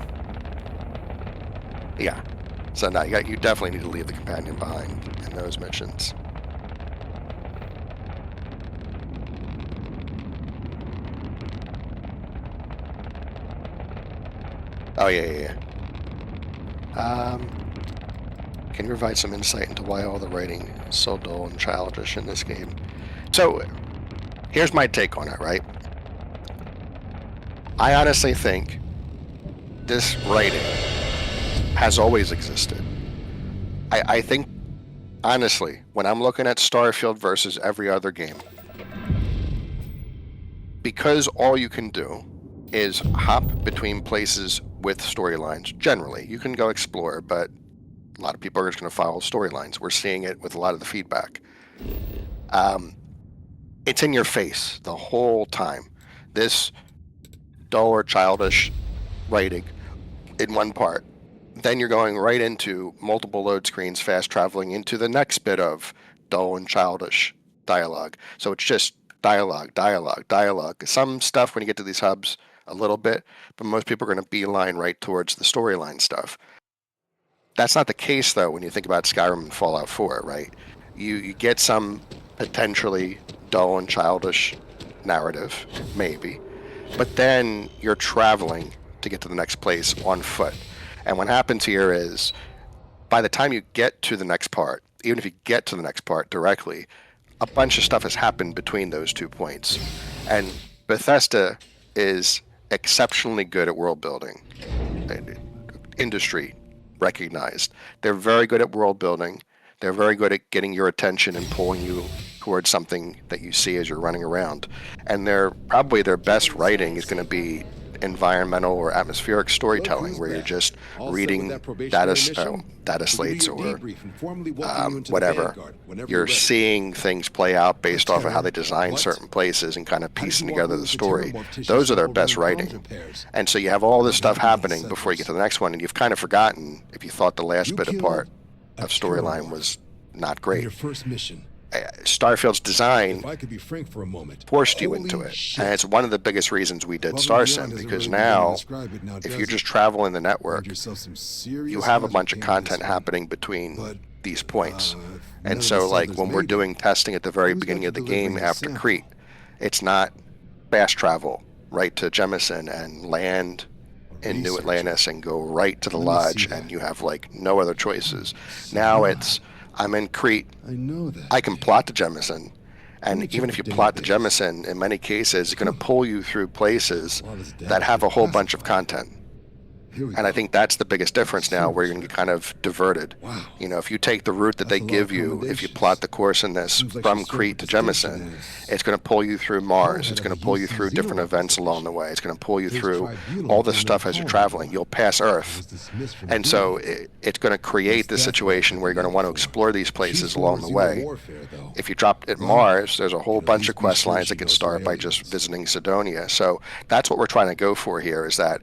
Yeah. So now you definitely need to leave the companion behind in those missions. Oh, yeah. Can you provide some insight into why all the writing is so dull and childish in this game? So, here's my take on it, right? I honestly think this writing has always existed. I think, honestly, when I'm looking at Starfield versus every other game, because all you can do is hop between places with storylines. Generally, you can go explore, but a lot of people are just going to follow storylines. We're seeing it with a lot of the feedback. It's in your face the whole time. This dull or childish writing in one part. Then you're going right into multiple load screens, fast traveling into the next bit of dull and childish dialogue. So it's just dialogue. Some stuff when you get to these hubs, a little bit, but most people are going to beeline right towards the storyline stuff. That's not the case, though, when you think about Skyrim and Fallout 4, right? You get some potentially dull and childish narrative, maybe, but then you're traveling to get to the next place on foot. And what happens here is, by the time you get to the next part, even if you get to the next part directly, a bunch of stuff has happened between those 2 points. And Bethesda is exceptionally good at world building. Industry recognized. They're very good at world building. They're very good at getting your attention and pulling you towards something that you see as you're running around. And probably their best writing is going to be environmental or atmospheric storytelling, where you're just reading data slates or whatever. You're seeing things play out based off of how they design certain places and kind of piecing together the story. Those are their best writing. And so you have all this stuff happening before you get to the next one, and you've kind of forgotten if you thought the last bit of part of storyline was not great. Your first mission. Starfield's design If I could be frank for a moment, forced you into it. And it's one of the biggest reasons we did StarSim, because now, if you just travel in the network, you have a bunch of content happening between these points. And so, like, when we're doing testing at the very beginning of the game after Crete, it's not fast travel right to Jemison and land in New Atlantis and go right to the lodge, and you have, like, no other choices. Now it's, I'm in Crete, I can plot to Jemison, and even if you plot to Jemison, in many cases, it's going to pull you through places that have a whole bunch of content. And I think that's the biggest difference now, where you're going to get kind of diverted. Wow. You know, if you take the route that they give you, if you plot the course in this from Crete to Jemison, it's going to pull you through Mars. It's going to pull you through different events along the way. It's going to pull you through all this stuff as you're traveling. You'll pass Earth. And so it's going to create this situation where you're going to want to explore these places along the way. If you drop at Mars, there's a whole bunch of quest lines that can start by just visiting Sidonia. So that's what we're trying to go for here, is that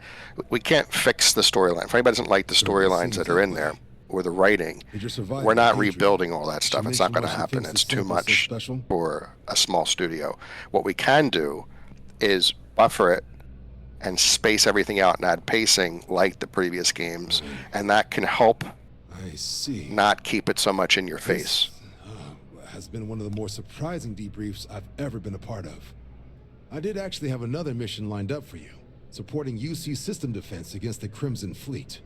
we can't fix the storyline. If anybody doesn't like the storylines that are in there or the writing, we're not rebuilding all that stuff. It's not going to happen. It's too much for a small studio. What we can do is buffer it and space everything out and add pacing like the previous games, and that can help not keep it so much in your face. Has been one of the more surprising debriefs I've ever been a part of. I did actually have another mission lined up for you, supporting UC system defense against the Crimson Fleet.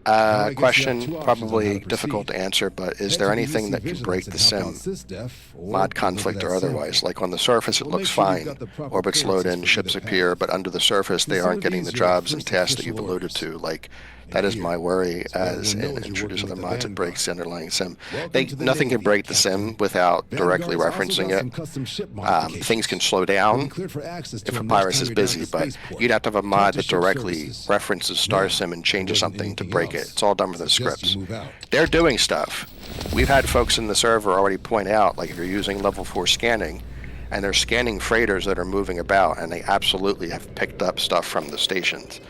Question, probably difficult to answer, but is there anything that can break the sim, mod conflict or otherwise? Like on the surface, it looks fine. Orbits load in, ships appear, but under the surface, they aren't getting the jobs and tasks that you've alluded to. Like, that is my worry as an introducer of the mods. It breaks the underlying sim. Nothing can break the sim without directly referencing it. Things can slow down if a virus is busy, but you'd have to have a mod that directly references StarSim and changes something to break it. It's all done with the scripts. They're doing stuff. We've had folks in the server already point out, like if you're using level 4 scanning, and they're scanning freighters that are moving about, and they absolutely have picked up stuff from the stations.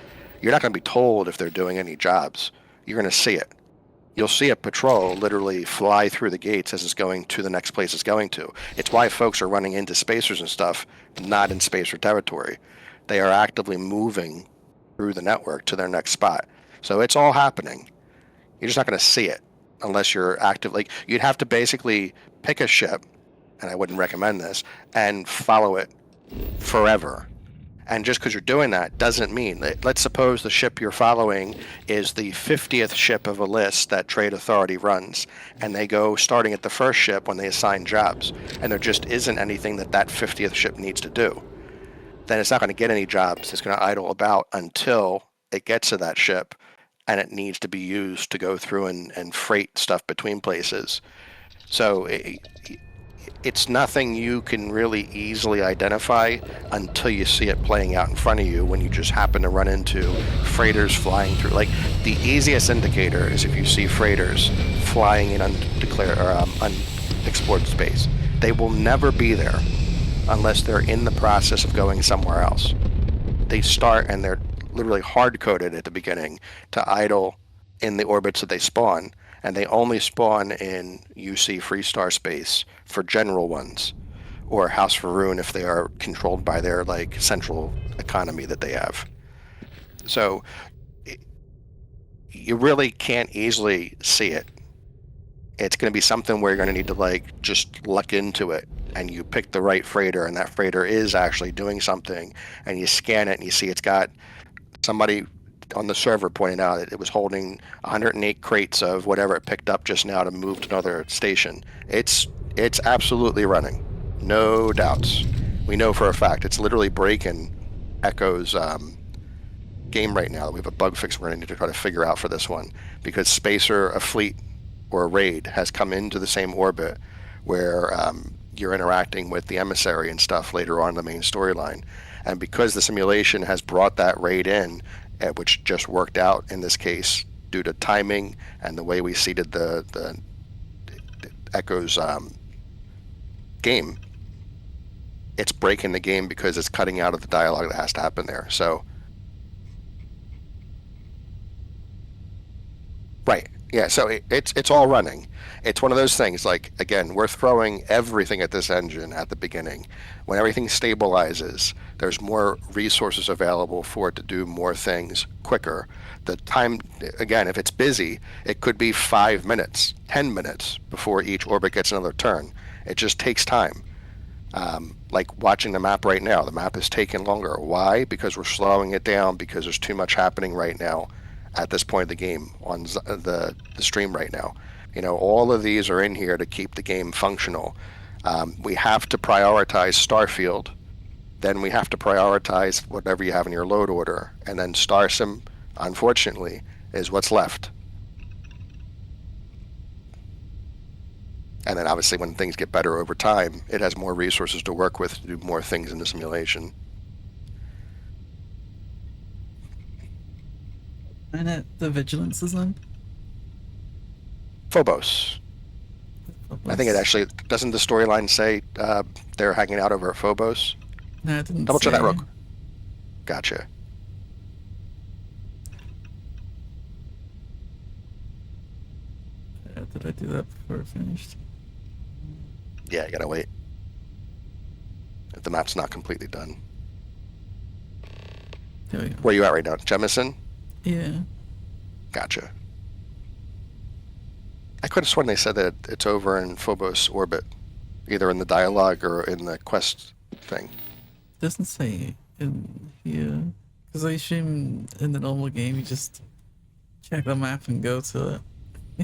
You're not going to be told if they're doing any jobs. You're going to see it. You'll see a patrol literally fly through the gates as it's going to the next place it's going to. It's why folks are running into spacers and stuff, not in spacer territory. They are actively moving through the network to their next spot. So it's all happening. You're just not going to see it unless you're active. Like, you'd have to basically pick a ship, and I wouldn't recommend this, and follow it forever. And just because you're doing that doesn't mean that, let's suppose the ship you're following is the 50th ship of a list that Trade Authority runs, and they go starting at the first ship when they assign jobs, and there just isn't anything that 50th ship needs to do. Then it's not going to get any jobs. It's going to idle about until it gets to that ship, and it needs to be used to go through and freight stuff between places. So it's nothing you can really easily identify until you see it playing out in front of you, when you just happen to run into freighters flying through. Like, the easiest indicator is if you see freighters flying in undeclared or unexplored space. They will never be there unless they're in the process of going somewhere else. They start, and they're literally hard-coded at the beginning to idle in the orbits that they spawn, and they only spawn in UC free star space for general ones, or House Faroon if they are controlled by their like central economy that they have. So you really can't easily see it. It's going to be something where you're going to need to like just luck into it, and you pick the right freighter, and that freighter is actually doing something, and you scan it and you see it's got somebody on the server pointed out that it was holding 108 crates of whatever it picked up just now to move to another station. It's absolutely running, no doubts. We know for a fact it's literally breaking Echo's game right now. We have a bug fix we're going to need to try to figure out for this one, because Spacer, a fleet or a raid, has come into the same orbit where you're interacting with the emissary and stuff later on in the main storyline. And because the simulation has brought that raid in, which just worked out in this case due to timing and the way we seeded the Echo's game, it's breaking the game because it's cutting out of the dialogue that has to happen there. So, right, yeah. So it's all running. It's one of those things. Like, again, we're throwing everything at this engine at the beginning. When everything stabilizes, there's more resources available for it to do more things quicker. The time, again, if it's busy, it could be 5 minutes, 10 minutes before each orbit gets another turn. It just takes time. Like watching the map right now, the map is taking longer. Why? Because we're slowing it down, because there's too much happening right now at this point of the game on the stream right now. You know, all of these are in here to keep the game functional. We have to prioritize Starfield, then we have to prioritize whatever you have in your load order, and then StarSim unfortunately, is what's left. And then obviously when things get better over time, it has more resources to work with to do more things in the simulation. And the vigilance is on? Phobos. I think it actually, doesn't the storyline say they're hanging out over at Phobos? No, it didn't Double check that say. real quick. Gotcha. Did I do that before it finished? Yeah, you gotta wait. If the map's not completely done. There we go. Where are you at right now? Jemison? Yeah. Gotcha. I could have sworn they said that it's over in Phobos orbit, either in the dialogue or in the quest thing. Doesn't say in here. Because I assume in the normal game you just check the map and go to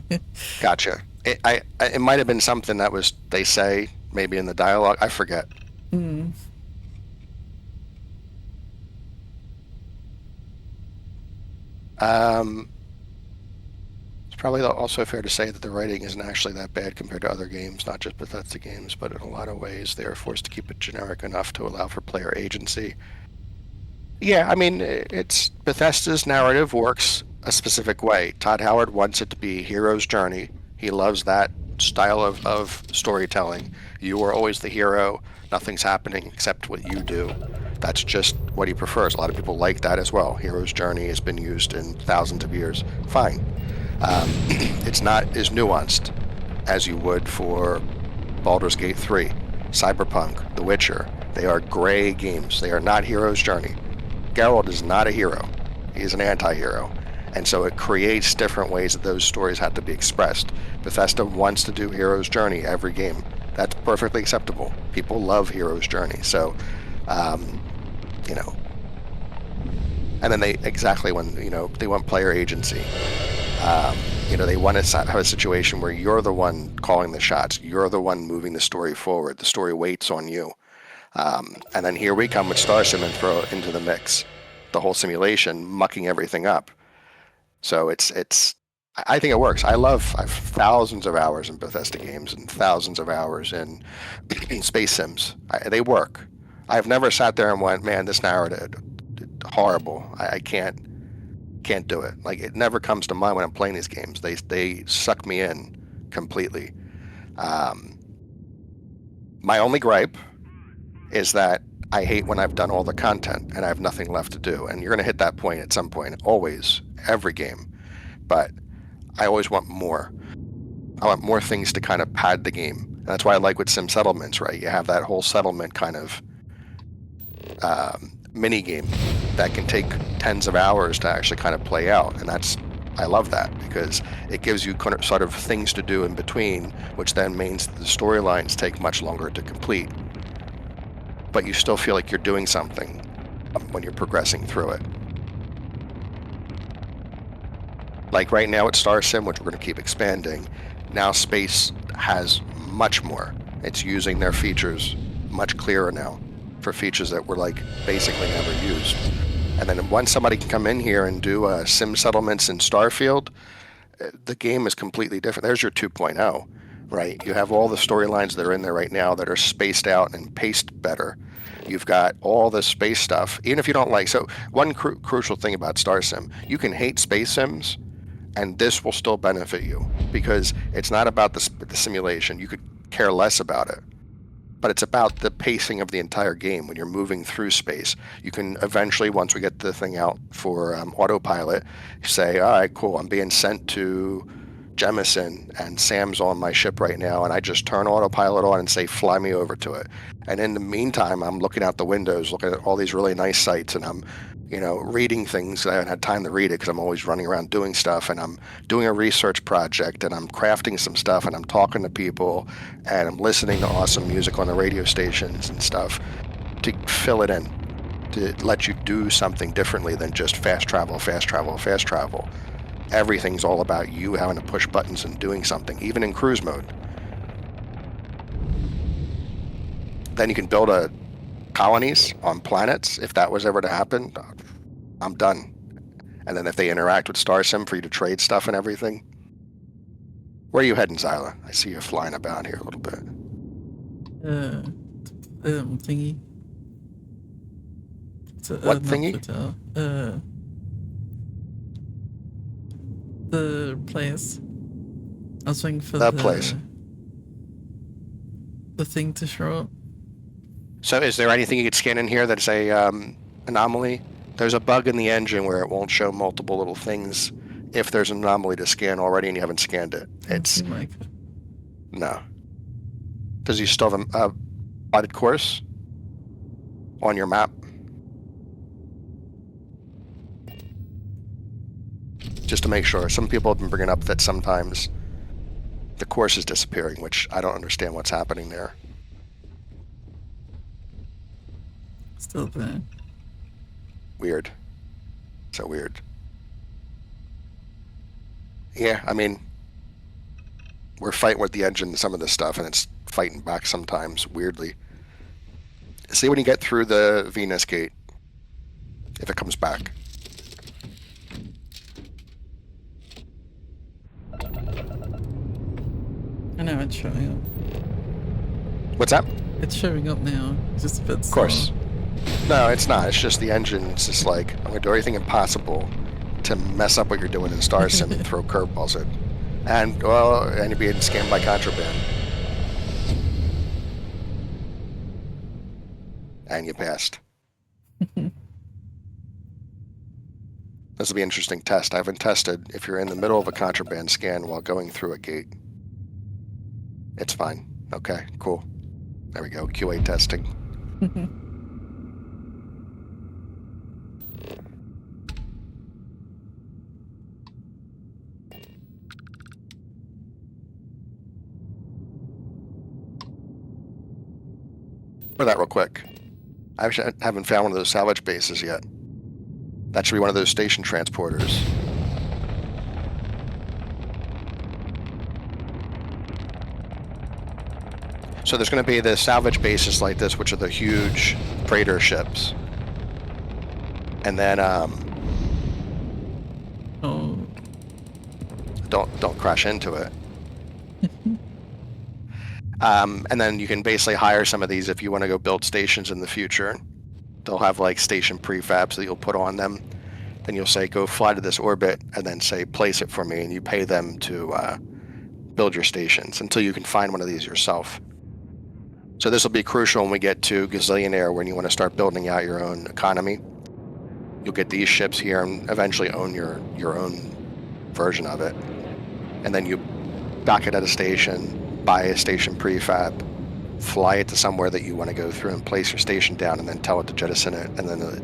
it. Gotcha. It might have been something that was, they say, maybe in the dialogue. I forget. Hmm. It's probably also fair to say that the writing isn't actually that bad compared to other games, not just Bethesda games, but in a lot of ways they are forced to keep it generic enough to allow for player agency. Yeah, I mean, it's Bethesda's narrative works a specific way. Todd Howard wants it to be hero's journey. He loves that style of storytelling. You are always the hero. Nothing's happening except what you do. That's just what he prefers. A lot of people like that as well. Hero's journey has been used in thousands of years. Fine. It's not as nuanced as you would for Baldur's Gate 3, Cyberpunk, The Witcher. They are gray games. They are not hero's journey. Geralt is not a hero. He is an anti-hero. And so it creates different ways that those stories have to be expressed. Bethesda wants to do hero's journey every game. That's perfectly acceptable. People love hero's journey. So, you know. And then they, exactly when, you know, they want player agency. You know, they want to have a situation where you're the one calling the shots. You're the one moving the story forward. The story waits on you. And then here we come with StarSim and throw it into the mix. The whole simulation, mucking everything up. So I think it works. I've thousands of hours in Bethesda games and thousands of hours in space sims. They work. I've never sat there and went, man, this narrative, horrible. I can't do it. Like, it never comes to mind when I'm playing these games. They suck me in completely. My only gripe is that I hate when I've done all the content and I have nothing left to do. And you're going to hit that point at some point, always, every game. But I always want more. I want more things to kind of pad the game. And that's why I like with sim settlements, right? You have that whole settlement kind of mini game that can take tens of hours to actually kind of play out. And I love that because it gives you kind of sort of things to do in between, which then means the storylines take much longer to complete. But you still feel like you're doing something when you're progressing through it. Like right now at StarSim, which we're going to keep expanding, now space has much more. It's using their features much clearer now for features that were like basically never used. And then once somebody can come in here and do sim settlements in Starfield, the game is completely different. There's your 2.0, right? You have all the storylines that are in there right now that are spaced out and paced better. You've got all the space stuff, even if you don't like. So one crucial thing about StarSim, you can hate space sims, and this will still benefit you because it's not about the simulation. You could care less about it, but it's about the pacing of the entire game when you're moving through space. You can eventually, once we get the thing out for autopilot, say, all right, cool, I'm being sent to Jemison and Sam's on my ship right now, and I just turn autopilot on and say, fly me over to it. And in the meantime, I'm looking out the windows, looking at all these really nice sights, and I'm, you know, reading things. I haven't had time to read it because I'm always running around doing stuff, and I'm doing a research project, and I'm crafting some stuff, and I'm talking to people, and I'm listening to awesome music on the radio stations and stuff to fill it in, to let you do something differently than just fast travel, fast travel, fast travel. Everything's all about you having to push buttons and doing something, even in cruise mode. Then you can build colonies on planets. If that was ever to happen, I'm done. And then if they interact with StarSim for you to trade stuff and everything. Where are you heading, Zyla? I see you flying about here a little bit. Thingy. What thingy? Hotel. The place. I was waiting for the place. The thing to show up. So is there anything you could scan in here that's a anomaly? There's a bug in the engine where it won't show multiple little things if there's an anomaly to scan already and you haven't scanned it. It's like no. Does he still have a plotted course on your map? Just to make sure. Some people have been bringing up that sometimes the course is disappearing, which I don't understand what's happening there. Still there. Weird. So weird. Yeah, I mean, we're fighting with the engine and some of this stuff, and it's fighting back sometimes, weirdly. See when you get through the Venus gate, if it comes back. I know it's showing up. What's that? It's showing up now. It's just a bit Of course. No, it's not. It's just the engine. It's just like, I'm going to do everything impossible to mess up what you're doing in StarSim and throw curveballs in. And, well, and you're being scammed by contraband. And you passed. This will be an interesting test. I haven't tested if you're in the middle of a contraband scan while going through a gate. It's fine. Okay, cool. There we go. QA testing. For that real quick. I actually haven't found one of those salvage bases yet. That should be one of those station transporters. So there's going to be the salvage bases like this, which are the huge freighter ships. And then, Don't crash into it. And then you can basically hire some of these if you want to go build stations in the future. They'll have like station prefabs that you'll put on them. Then you'll say, go fly to this orbit, and then say, place it for me, and you pay them to build your stations until you can find one of these yourself. So this will be crucial when we get to Gazillionaire, when you want to start building out your own economy. You'll get these ships here and eventually own your own version of it. And then you dock it at a station, buy a station prefab, fly it to somewhere that you want to go through and place your station down, and then tell it to jettison it, and then the,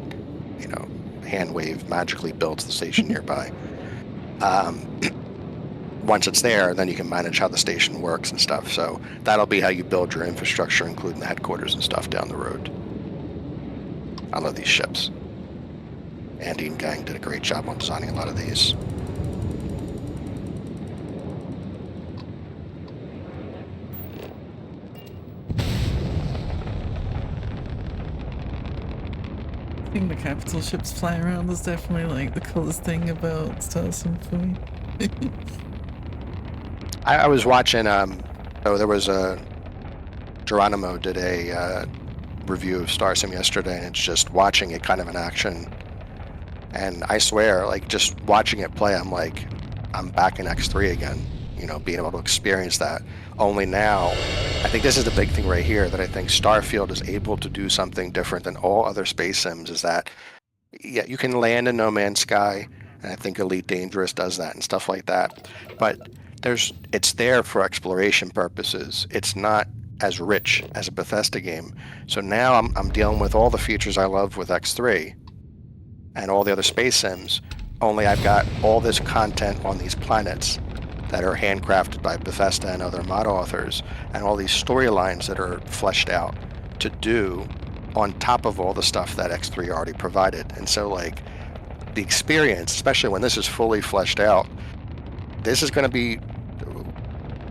hand wave magically builds the station nearby. Once it's there, then you can manage how the station works and stuff. So that'll be how you build your infrastructure, including the headquarters and stuff down the road. I love these ships. Andy and gang did a great job on designing a lot of these. I think the capital ships flying around is definitely like the coolest thing about StarSim for me. I was watching, there was Geronimo did a review of StarSim yesterday, and it's just watching it kind of in action. And I swear, like, just watching it play, I'm like, I'm back in X3 again, being able to experience that. Only now, I think this is the big thing right here, that I think Starfield is able to do something different than all other space sims, is that, yeah, you can land in No Man's Sky, and I think Elite Dangerous does that and stuff like that. But it's there for exploration purposes. It's not as rich as a Bethesda game. So now I'm dealing with all the features I love with X3 and all the other space sims, only I've got all this content on these planets that are handcrafted by Bethesda and other mod authors, and all these storylines that are fleshed out to do on top of all the stuff that X3 already provided. And so, like, the experience, especially when this is fully fleshed out, this is going to be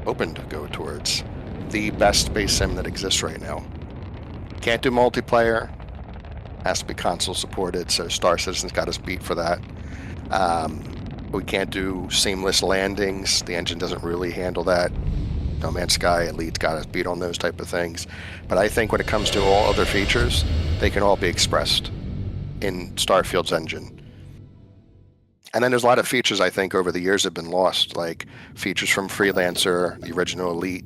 open to go towards the best space sim that exists right now. Can't do multiplayer, has to be console supported, so Star Citizen's got us beat for that. We can't do seamless landings. The engine doesn't really handle that. No Man's Sky, Elite's got us beat on those type of things. But I think when it comes to all other features, they can all be expressed in Starfield's engine. And then there's a lot of features I think over the years have been lost, like features from Freelancer, the original Elite,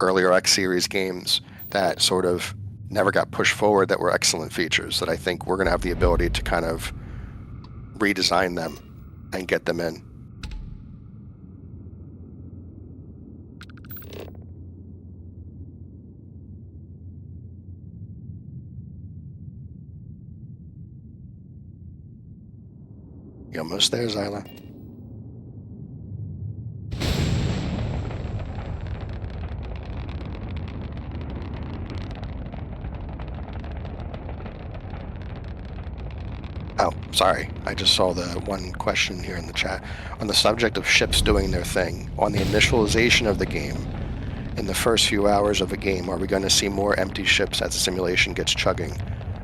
earlier X series games that sort of never got pushed forward that were excellent features that I think we're going to have the ability to kind of redesign them and get them in. You almost there, Zyla? Oh, sorry. I just saw the one question here in the chat. On the subject of ships doing their thing, on the initialization of the game, in the first few hours of a game, are we going to see more empty ships as the simulation gets chugging?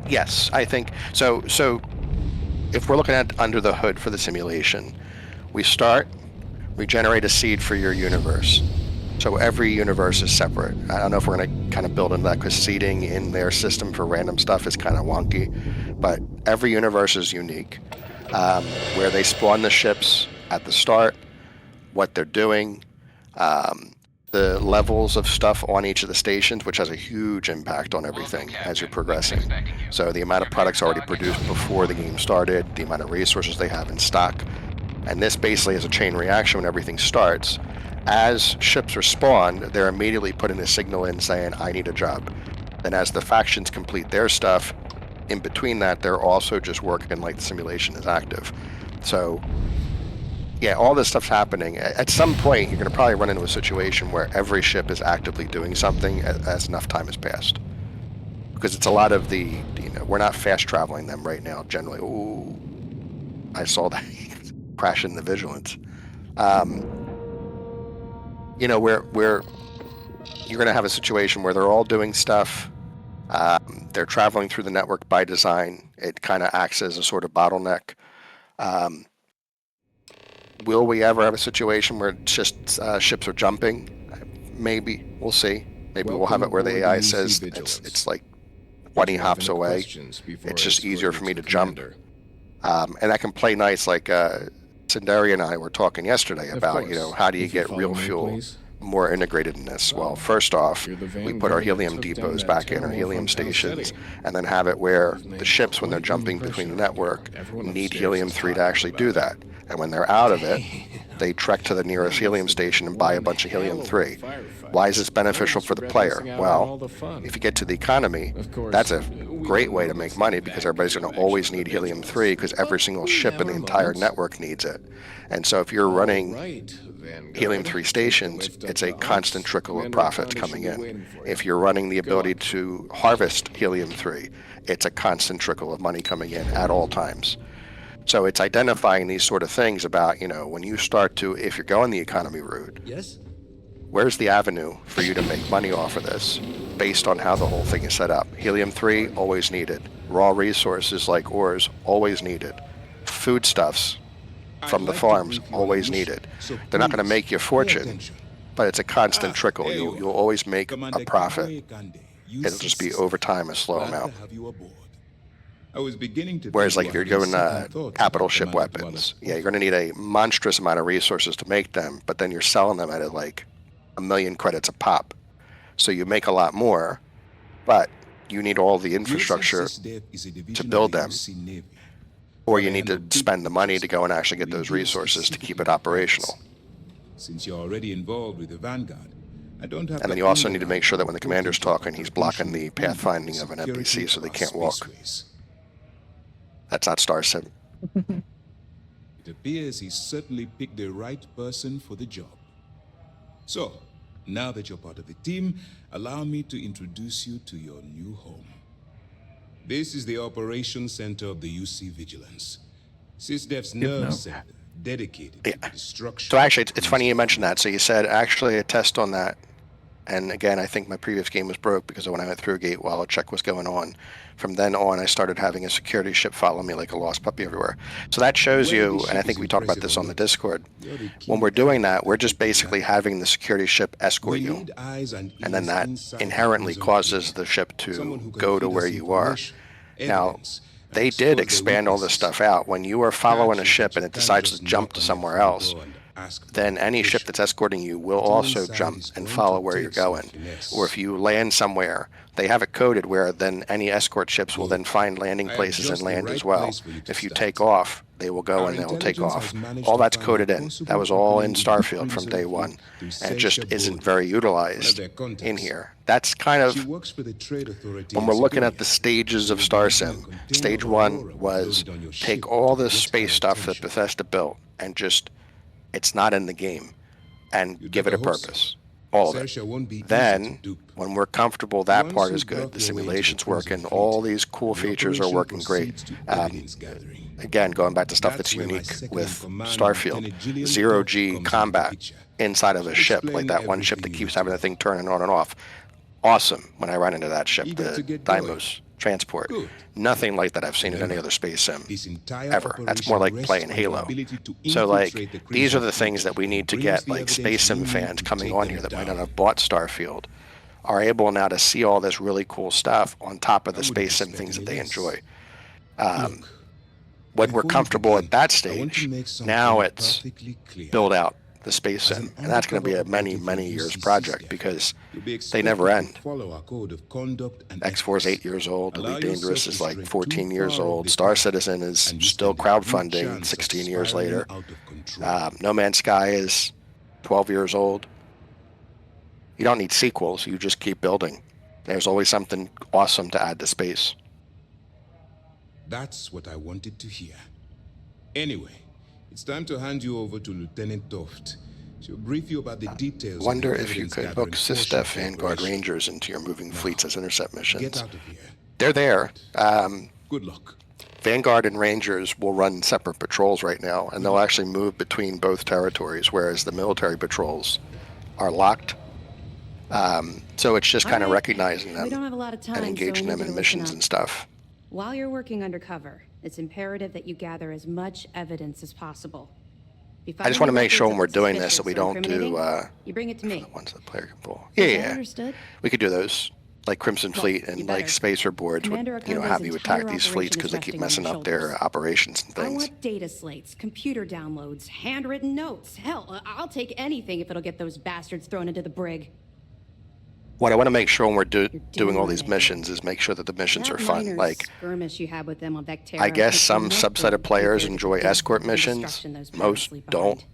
Yes, I think so. If we're looking at under the hood for the simulation, we generate a seed for your universe. So every universe is separate. I don't know if we're going to kind of build into that because seeding in their system for random stuff is kind of wonky, but every universe is unique. Where they spawn the ships at the start, what they're doing, the levels of stuff on each of the stations, which has a huge impact on everything as you're progressing. So the amount of products already produced before the game started, the amount of resources they have in stock, and this basically is a chain reaction when everything starts. As ships are spawned, they're immediately putting a signal in saying, I need a job. And as the factions complete their stuff, in between that, they're also just working like the simulation is active. So yeah, all this stuff's happening. At some point, you're going to probably run into a situation where every ship is actively doing something as enough time has passed. Because it's a lot of the, we're not fast traveling them right now, generally. Ooh, I saw that crash in the Vigilance. Where you're going to have a situation where they're all doing stuff. They're traveling through the network by design. It kind of acts as a sort of bottleneck. Will we ever have a situation where just ships are jumping? Maybe. We'll see. Maybe we'll have it where the AI says it's like 20 hops away. It's just easier for me to jump. And that can play nice, like Sindari and I were talking yesterday about, how do you get real fuel more integrated in this? Well, first off, we put our helium depots back in, our helium stations, and then have it where the ships, when they're jumping between the network, need helium-3 to actually do that. And when they're out of it, they trek to the nearest helium station and buy a bunch of helium-3. Why is this beneficial for the player? Well, if you get to the economy, that's a great way to make money because everybody's going to always need helium-3 because every single ship in the entire network needs it. And so if you're running helium-3 stations, it's a constant trickle of profits coming in. If you're running the ability to harvest helium-3, it's a constant trickle of money coming in at all times. So it's identifying these sort of things about, when you start to, if you're going the economy route, where's the avenue for you to make money off of this based on how the whole thing is set up? Helium-3, always needed. Raw resources like ores, always needed. Foodstuffs from the farms, always needed. They're not going to make you a fortune, but it's a constant trickle. You'll always make a profit. It'll just be over time a slow amount. Whereas like if you're doing capital ship weapons, you're going to need a monstrous amount of resources to make them, but then you're selling them at like 1 million credits a pop. So you make a lot more, but you need all the infrastructure to build them. Or you need to spend the money to go and actually get those resources to keep it operational. Since you're already involved with the Vanguard, I don't have. And then you also need to make sure that when the commander's talking, he's blocking the pathfinding of an NPC so they can't walk. That's not StarSim. It appears he certainly picked the right person for the job. So, now that you're part of the team, allow me to introduce you to your new home. This is the operations center of the UC Vigilance. SysDev's nerve center, dedicated to destruction. So actually, it's funny you mentioned that. So you said actually a test on that And again, I think my previous game was broke because when I went through a gate while a check was going on, from then on I started having a security ship follow me like a lost puppy everywhere. So that shows you, and I think we talked about this on the Discord, when we're doing that, we're just basically having the security ship escort you. And then that inherently causes the ship to go to where you are. Now, they did expand all this stuff out. When you are following a ship and it decides to jump to somewhere else, then any ship that's escorting you will also jump and follow where you're going. Or if you land somewhere, they have it coded where then any escort ships will then find landing places and land as well. If you take off, they will go and they'll take off. All that's coded in. That was all in Starfield from day one. And it just isn't very utilized in here. That's kind of, when we're looking at the stages of StarSim, stage 1 was take all this space stuff that Bethesda built and just, it's not in the game, and give it a purpose. All of it. Then, when we're comfortable, that part is good. The simulation's working. All these cool features are working great. Again, going back to stuff that's unique with Starfield. Zero-G combat inside of a ship, like that one ship that keeps having the thing turning on and off. Awesome when I run into that ship, the Deimos transport. Nothing like that I've seen in any other space sim ever. That's more like playing Halo. So like, these are the things that we need to get, like space sim fans coming on here that might not have bought Starfield are able now to see all this really cool stuff on top of the space sim things that they enjoy. When we're comfortable at that stage, now it's build out the space sim, and that's going to be a many years project because they never end. X4 is 8 years old, Elite Dangerous is like 14 years old, Star Citizen is still crowdfunding 16 years later, No Man's Sky is 12 years old. You don't need sequels, you just keep building. There's always something awesome to add to space. That's what I wanted to hear. Anyway, it's time to hand you over to Lieutenant Toft. She'll brief you about the details. Wonder if you could hook SysDef Vanguard Rangers into your moving fleets as intercept missions. Get out of here. They're there. Good luck. Vanguard and Rangers will run separate patrols right now, and they'll actually move between both territories, whereas the military patrols are locked. So it's just kind of recognizing them don't have a lot of time, and engaging them in missions and stuff. While you're working undercover, it's imperative that you gather as much evidence as possible. I just want to make sure when we're doing this that we don't do you bring it to me. the ones that the player can pull. Yeah. Understood? We could do those, like Crimson Fleet and like Spacer Boards would, have you attack these fleets because they keep messing up their operations and I things. want data slates, computer downloads, handwritten notes. Hell, I'll take anything if it'll get those bastards thrown into the brig. What I want to make sure when we're doing all these missions is make sure that the missions are fun. Like, skirmish you had with them on Vectera, I guess some subset of players enjoy escort missions. Most don't.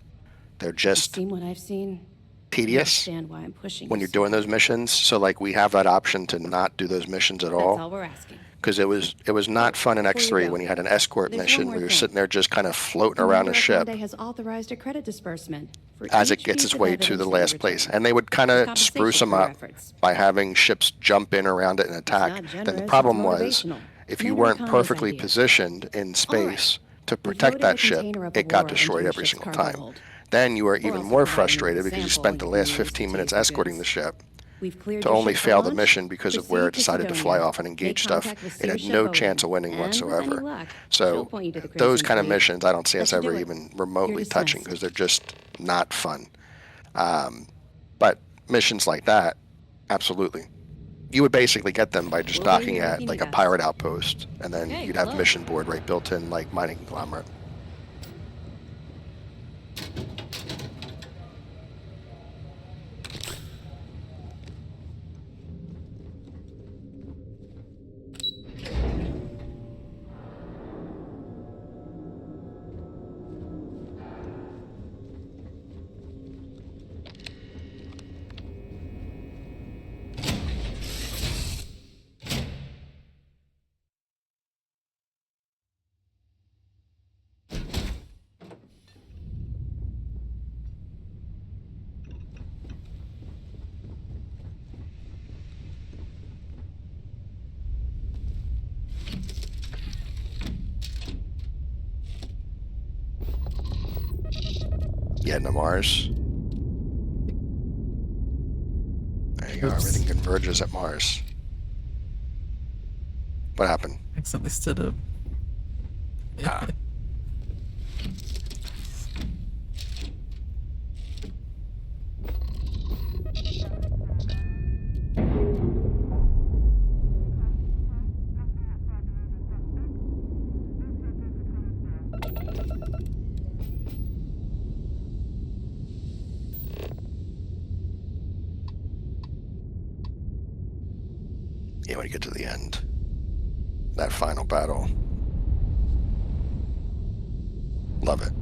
They're just seen what I've seen. tedious Why I'm pushing when you're doing those missions. So like we have that option to not do those missions at all. That's all we're asking. Because it was not fun in X3 when you had an escort mission where you're sitting there just kind of floating around a ship Has authorized a credit disbursement as it gets its way to the last place. And they would kind of spruce them up by having ships jump in around it and attack. Then the problem was, if you weren't perfectly positioned in space to protect that ship, it got destroyed every single time. Then you were even more frustrated because you spent the last 15 minutes escorting the ship to only fail the mission because of where it decided to fly off and engage stuff. It had no chance of winning whatsoever. So those kind of missions I don't see us ever even remotely touching because they're just not fun. But missions like that, absolutely. You would basically get them by just docking at like a pirate outpost, and then you'd have mission board right built in like mining conglomerate. Getting to Mars. you go. Oops. Everything converges at Mars. What happened? Accidentally stood up. Ah. Yeah, when you get to the end, that final battle, love it.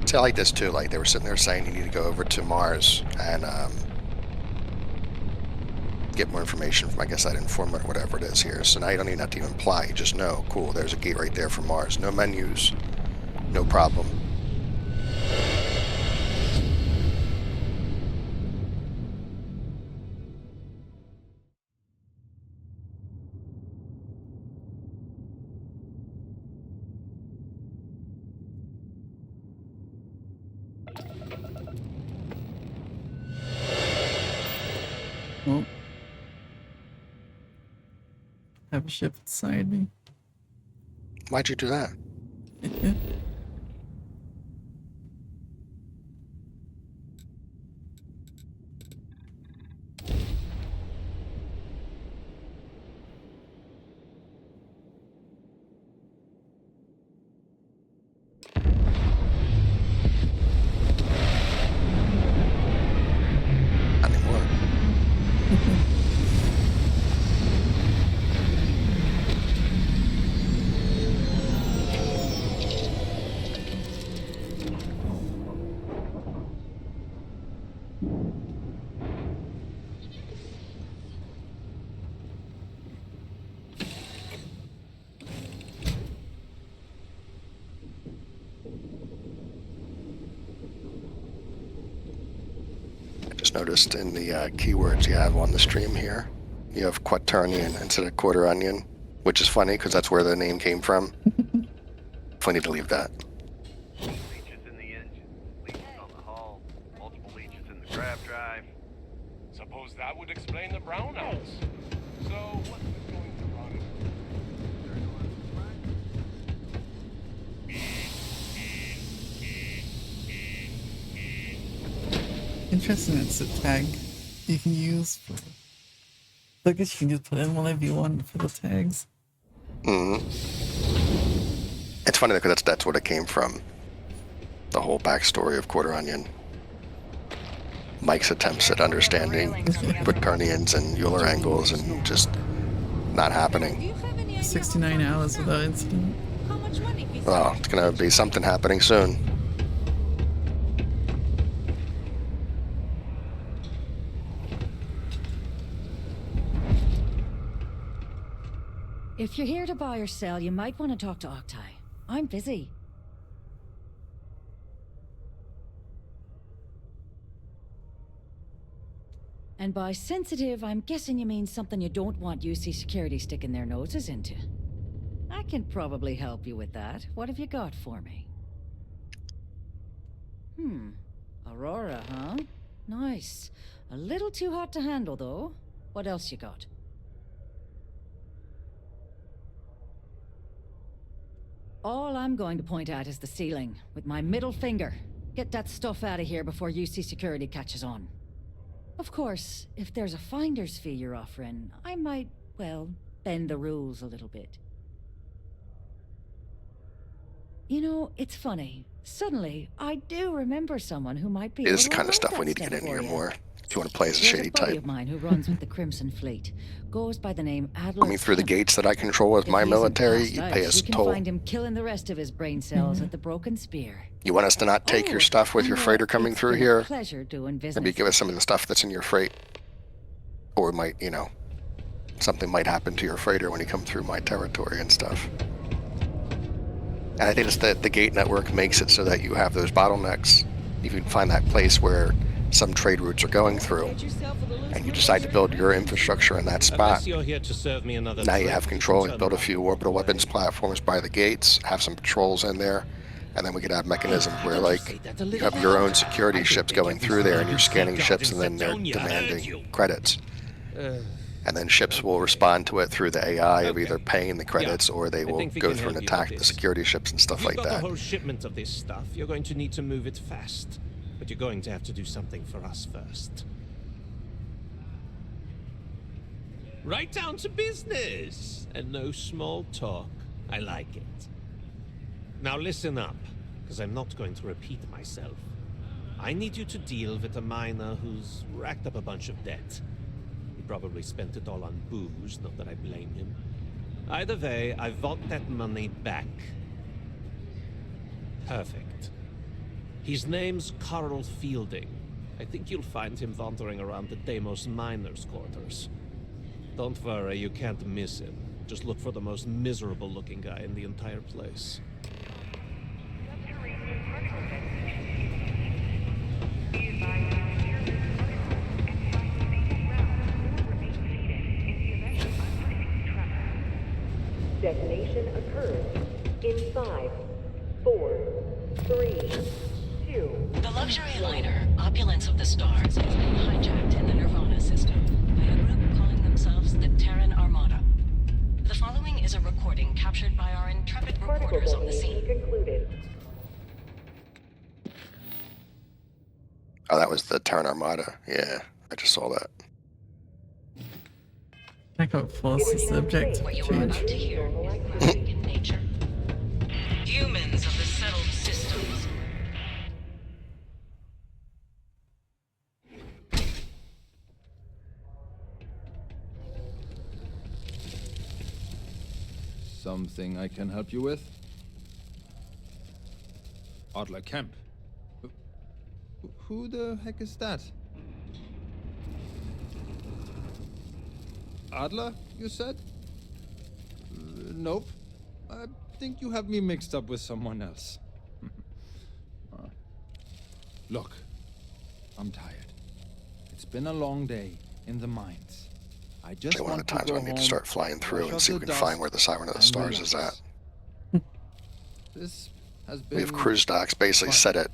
See, I like this too. Like they were sitting there saying you need to go over to Mars and get more information from, I guess, that informant or whatever it is here. So now you don't even have to even apply. You just know, cool, there's a gate right there for Mars. No menus, no problem. Oh. Have a ship beside me. Why'd you do that? Not anymore. Just noticed in the keywords you have on the stream here, you have quaternion instead of quarter onion, which is funny because that's where the name came from. Funny to leave that. Leeches in the engine, leeches on the hull, multiple leeches in the grav drive. Suppose that would explain the brownouts. So, what was going to run? Interesting, it's a tag you can use for. I guess you can just put in whatever you want for the tags. It's funny because that's what it came from. The whole backstory of Quarter Onion. Mike's attempts at understanding quaternions and Euler angles and just not happening. 69 hours without incident. Well, it's gonna be something happening soon. If you're here to buy or sell, you might want to talk to Octai. I'm busy. And by sensitive, I'm guessing you mean something you don't want UC security sticking their noses into. I can probably help you with that. What have you got for me? Aurora, huh? Nice. A little too hot to handle, though. What else you got? All I'm going to point at is the ceiling, with my middle finger. Get that stuff out of here before UC security catches on. Of course, if there's a finder's fee you're offering, I might, well, bend the rules a little bit. You know, it's funny. Suddenly, I do remember someone who might be. This is the kind of stuff we need to get in here more. If you want to play as a shady There's a buddy type. of mine who runs with the Crimson Fleet. Goes by the name Adler. Coming through the gates that I control with my military, you pay us You a can toll. find him killing the rest of his brain cells at the Broken Spear. You want us to not take your stuff with your freighter coming through It's been here? a pleasure doing business. Maybe give us some of the stuff that's in your freight. Or might, you know, something might happen to your freighter when you come through my territory and stuff. And I think it's that the gate network makes it so that you have those bottlenecks. You can find that place where some trade routes are going through, and you decide to build your infrastructure in that spot, Unless you're here to serve me another now you drink, have control and turn build a around few and orbital walk weapons away. platforms by the gates, have some patrols in there, and then we could have mechanisms where, like, you have your own security ships going through there, and you're scanning ships, and then they're demanding credits. And then ships will respond to it through the AI of either paying the credits or they will think we go can through and help you attack with the this. security ships and stuff If you've like got that. a whole shipment of this stuff, you're going to need to move it fast. But you're going to have to do something for us first. Right down to business, and no small talk. I like it. Now listen up, because I'm not going to repeat myself. I need you to deal with a miner who's racked up a bunch of debt. He probably spent it all on booze, not that I blame him. Either way, I want that money back. Perfect. His name's Carl Fielding. I think you'll find him wandering around the Deimos miners' quarters. Don't worry, you can't miss him. Just look for the most miserable-looking guy in the entire place. Detonation occurs in 5, 4, 3, 2. The luxury liner, Opulence of the Stars, has been hijacked in the Nirvana system by a group calling themselves the Terran Armada. The following is a recording captured by our intrepid reporters on the scene. Concluded. Oh, that was the Terran Armada. Yeah, I just saw that. I got forced to subject What you are change. about to hear is graphic in nature. Humans of the settled systems. Something I can help you with? Adler Kemp. Who the heck is that? Adler, you said? Nope. I think you have me mixed up with someone else. Look, I'm tired. It's been a long day in the mines. I just One of want the times to go when I need to home, start flying through wash and off see if the we can find dust, where the Siren of the and Stars is relax. at. This has been We have cruise docks basically set at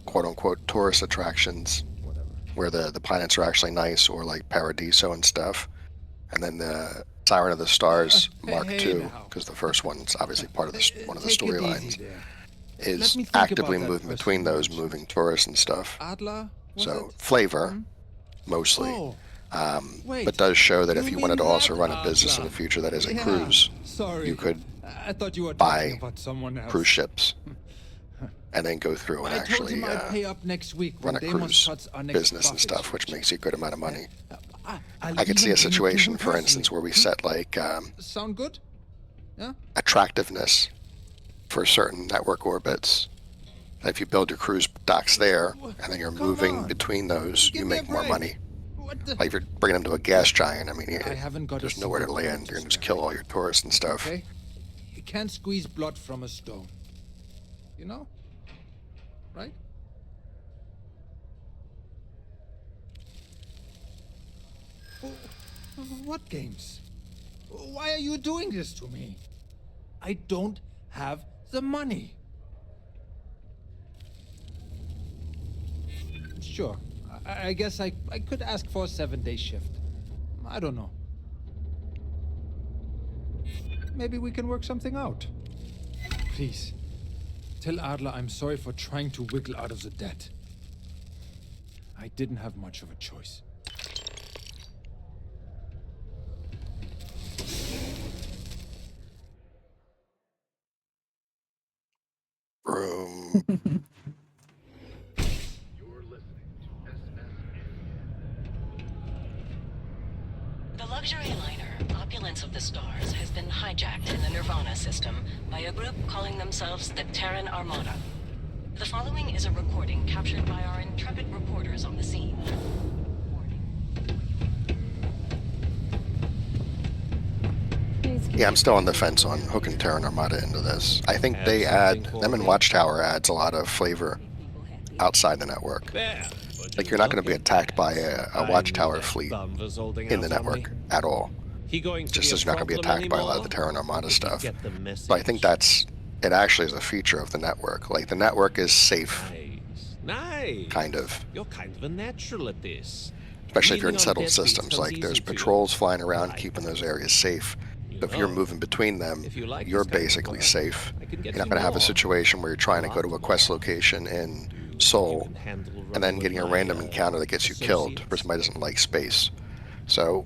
quote-unquote tourist attractions where the planets are actually nice, or like Paradiso and stuff. And then the Siren of the Stars Mark II, because the first one's obviously part of this, one of the Take it easy storylines, there. is Let me think actively about that moving person between you those, mentioned. moving tourists and stuff. Adler? Was So it? flavor, mostly. Oh, But wait. does show that if You you wanted to mean also that run a business in Adler? the future that is a Yeah, cruise, sorry. you could I thought you were talking buy about someone else. cruise ships and then go through and I told actually him I'd pay up next week run when a Deimos cruise cuts our next business and profit stuff, which share. makes you a good amount of money. I'll I could see even a situation, include for you instance, where we personally. set like Sound good? Yeah? attractiveness for certain network orbits. If you build your cruise docks there, and then you're moving between those, you make more money. Like if you're bringing them to a gas giant, I mean, haven't got a there's nowhere to single land. You're gonna just kill all your tourists and stuff. Okay? You can't squeeze blood from a stone. You know? Right? What games? Why are you doing this to me? I don't have the money. Sure. I guess I could ask for a 7-day shift. I don't know. Maybe we can work something out. Please, tell Adler I'm sorry for trying to wiggle out of the debt. I didn't have much of a choice. Room. The luxury liner, Opulence of the Stars, has been hijacked in the Nirvana system by a group calling themselves the Terran Armada. The following is a recording captured by our intrepid reporters on the scene. Yeah, I'm still on the fence on hooking Terran Armada into this. I think they add, them and Watchtower adds a lot of flavor outside the network. Like, you're not going to be attacked by a watchtower fleet in the network at all. Just as you're not going to be attacked by a lot of the Terran Armada stuff. But I think it actually is a feature of the network. Like, the network is safe. Nice. Kind of. You're kind of a natural at this. Especially if you're in Leaning on settled deadbeats systems. comes Like, there's easy to you. patrols flying around keeping those areas safe. But if you're moving between them, you're basically safe. You're not going to have a situation where you're trying to go to a quest location in Seoul and then getting a random encounter that gets you killed for somebody who doesn't like space. So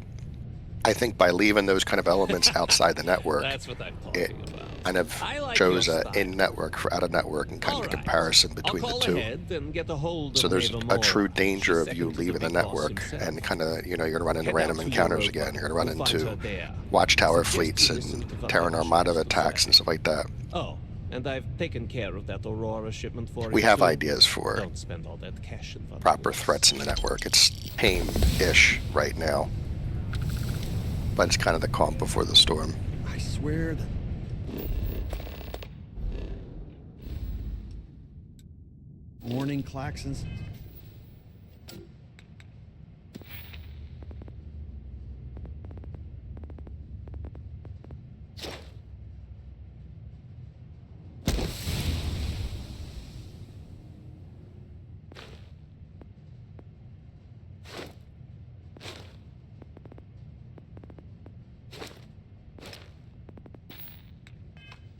I think by leaving those kind of elements outside the network, That's what I'm it talking about. kind of I like shows your a style. in-network for out-of-network and kind of a comparison between the two. And get a hold So of there's Ava a Moore. true danger She's of you second to leaving the big boss network himself. and kind of, you're going to run into Head random out to encounters Europa. again. You're going to run You'll find her into there. watchtower Suggest fleets you listen and to what Terran the Armada ships attacks and stuff like that. Oh, and I've taken care of that Aurora shipment for We you, have too. ideas for Don't spend all that cash in proper threats in the network. It's tame-ish right now. But it's kind of the calm before the storm. I swear that... Warning klaxons.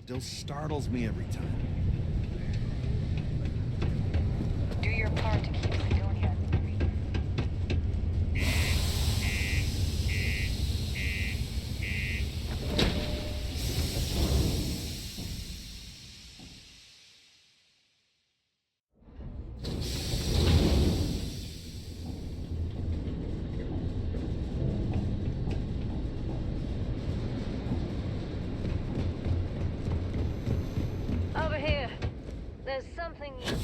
Still startles me every time. Do your part to keep Sidonia. Over here. There's something you...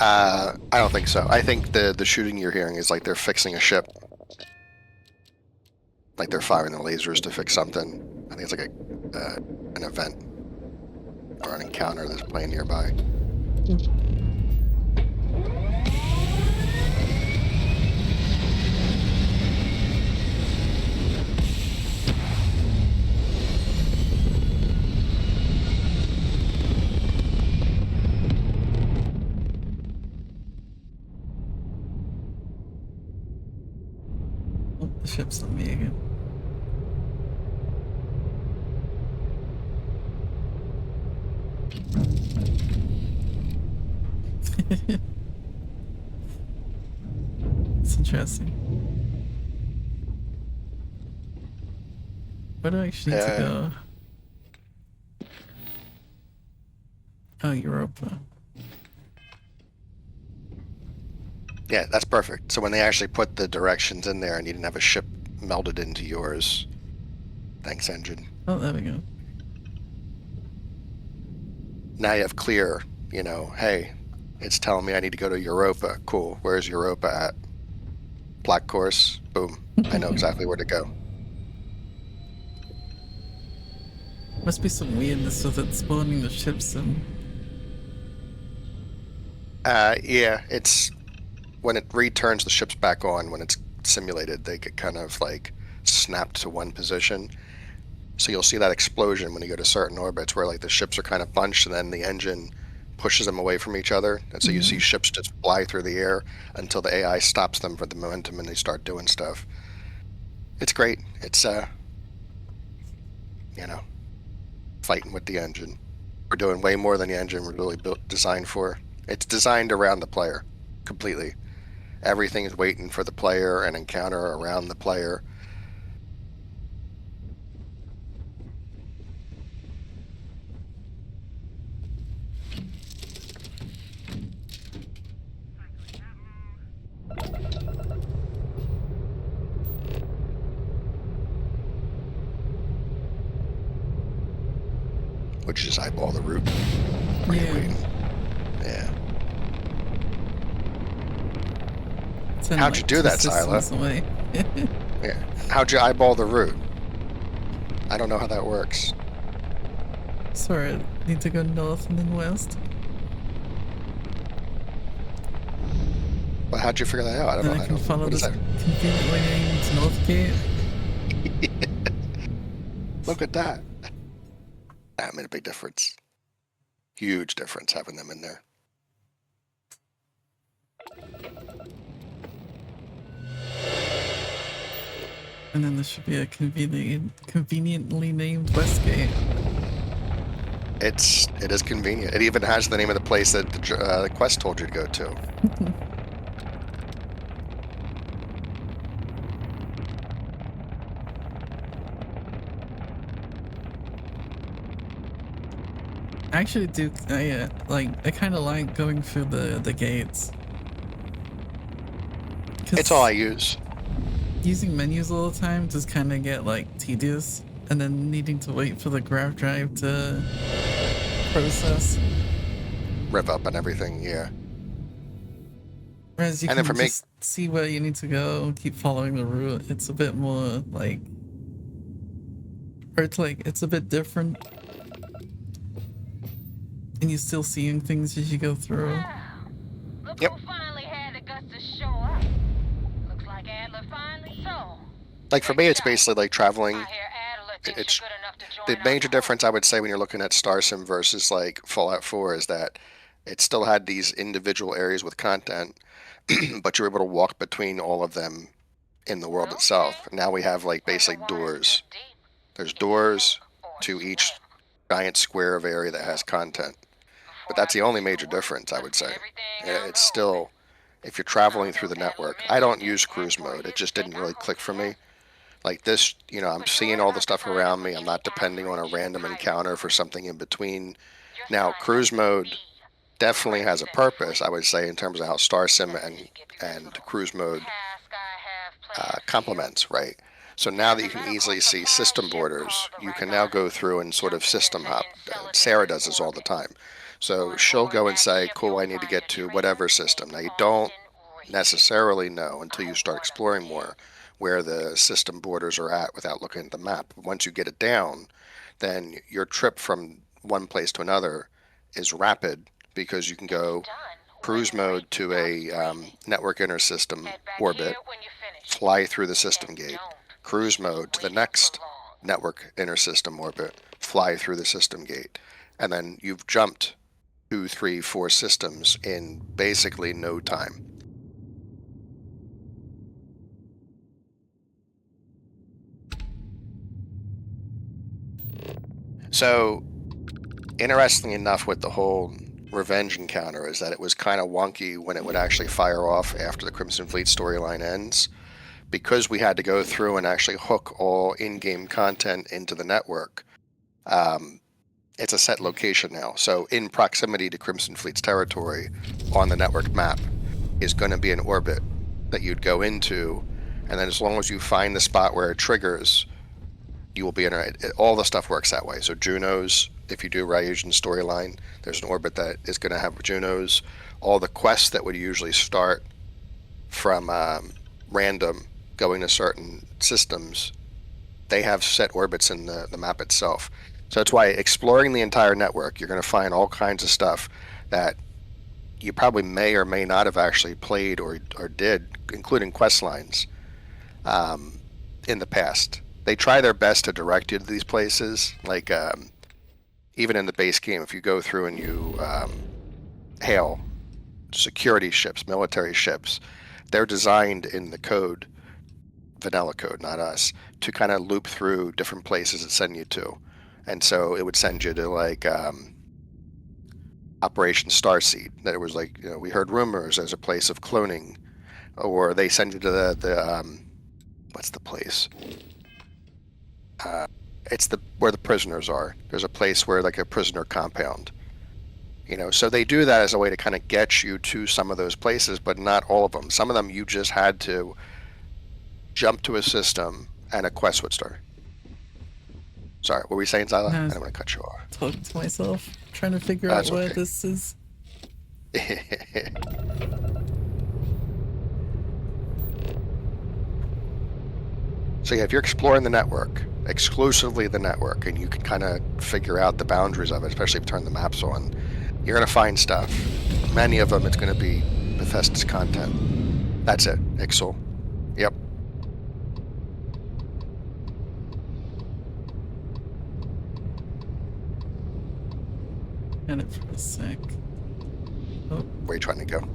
I don't think so. I think the shooting you're hearing is like they're fixing a ship. Like they're firing the lasers to fix something. I think it's like an event or an encounter that's playing nearby. Oh, the ship's on me again. It's interesting. Where do I actually need to go? Oh, Europa. Yeah, that's perfect. So when they actually put the directions in there and you didn't have a ship melded into yours. Thanks, engine. Oh, there we go. Now you have clear, you know, hey, it's telling me I need to go to Europa. Cool. Where's Europa at? Black course. Boom. I know exactly where to go. Must be some weirdness with it spawning the ships and... Yeah, it's... When it returns the ships back on, when it's simulated, they get kind of like snapped to one position. So you'll see that explosion when you go to certain orbits where like the ships are kind of bunched and then the engine pushes them away from each other. And so you see ships just fly through the air until the AI stops them for the momentum and they start doing stuff. It's great. It's, you know, fighting with the engine. We're doing way more than the engine was really designed for. It's designed around the player completely. Everything is waiting for the player, an encounter around the player. Which is eyeball the route. Yeah. Yeah. 10, How'd you like, do 2 that, Sila? systems away. Yeah. How'd you eyeball the route? I don't know how that works. Sorry, I need to go north and then west. Well, how'd you figure that out? I don't Then know. I can follow what is this that? conveniently named North Gate. Look at that. That made a big difference. Huge difference having them in there. And then there should be a conveniently named West Gate. It is convenient. It even has the name of the place that the quest told you to go to. I actually do. I kind of like going through the gates. It's all I use. Using menus all the time just kind of get like tedious, and then needing to wait for the grab drive to process. Rev up and everything, yeah. Whereas you And can then for just see where you need to go, keep following the route. It's a bit more like, or it's a bit different. And you're still seeing things as you go through. Yep. Finally had the guts to show up. Looks like Adler finally saw. Like for me, it's basically like traveling. It's the major difference I would say when you're looking at StarSim versus like Fallout 4 is that it still had these individual areas with content, but you're able to walk between all of them in the world itself. Now we have like basically doors. There's doors to each giant square of area that has content. But that's the only major difference, I would say. It's still, if you're traveling through the network, I don't use cruise mode. It just didn't really click for me. Like this, I'm seeing all the stuff around me. I'm not depending on a random encounter for something in between. Now, cruise mode definitely has a purpose, I would say, in terms of how StarSim and cruise mode complements, right? So now that you can easily see system borders, you can now go through and sort of system hop. Sarah does this all the time. So she'll go and say, cool, I need to get to whatever system. Now, you don't necessarily know until you start exploring more where the system borders are at without looking at the map. Once you get it down, then your trip from one place to another is rapid because you can go cruise mode to a network inter-system orbit, fly through the system gate, cruise mode to the next network inter-system orbit, fly through the system gate, and then you've jumped 2, 3, 4 systems in basically no time. So, interestingly enough, with the whole revenge encounter is that it was kind of wonky when it would actually fire off after the Crimson Fleet storyline ends, because we had to go through and actually hook all in-game content into the network. It's a set location now. So in proximity to Crimson Fleet's territory on the network map is going to be an orbit that you'd go into, and then as long as you find the spot where it triggers, you will be in it. All the stuff works that way. So Junos, if you do Ryujian's storyline, there's an orbit that is going to have Junos. All the quests that would usually start from random going to certain systems, they have set orbits in the map itself. So that's why exploring the entire network, you're going to find all kinds of stuff that you probably may or may not have actually played or did, including quest lines, in the past. They try their best to direct you to these places. Like, even in the base game, if you go through and you hail security ships, military ships, they're designed in the code, vanilla code, not us, to kind of loop through different places that send you to. And so it would send you to like Operation Starseed. That it was like, we heard rumors there's a place of cloning, or they send you to the what's the place? It's where the prisoners are. There's a place where like a prisoner compound. So they do that as a way to kind of get you to some of those places, but not all of them. Some of them you just had to jump to a system and a quest would start. Sorry, what were we saying, Zyla? I don't want to cut you off. Talking to myself, trying to figure out where this is. So yeah, if you're exploring the network, exclusively the network, and you can kind of figure out the boundaries of it, especially if you turn the maps on, you're going to find stuff. Many of them, it's going to be Bethesda's content. That's it. Ixal. Yep. And it for a sec. Oh, Where are you trying to go?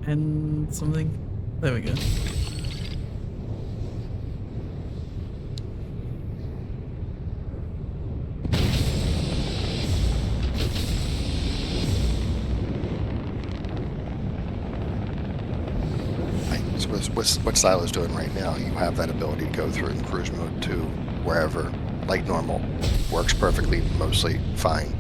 and something. There we go. What Silo's doing right now, you have that ability to go through in cruise mode to wherever, like normal. Works perfectly, mostly fine.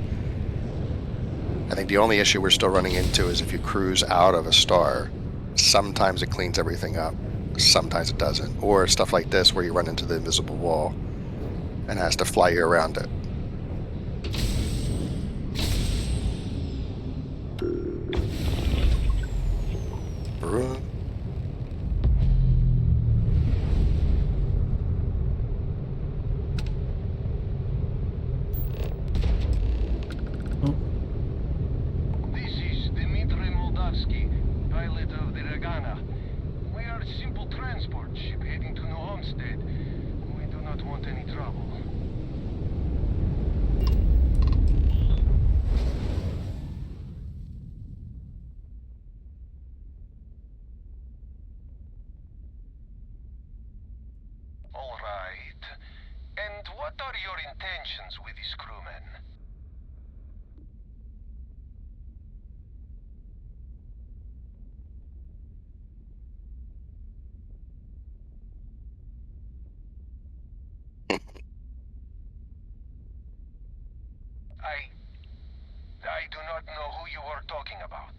I think the only issue we're still running into is if you cruise out of a star, sometimes it cleans everything up, sometimes it doesn't. Or stuff like this where you run into the invisible wall and has to fly you around it. Bruh. Pilot of the Regana. We are a simple transport ship heading to New Homestead. We do not want any trouble. All right. And what are your intentions with these crewmen? I do not know who you are talking about.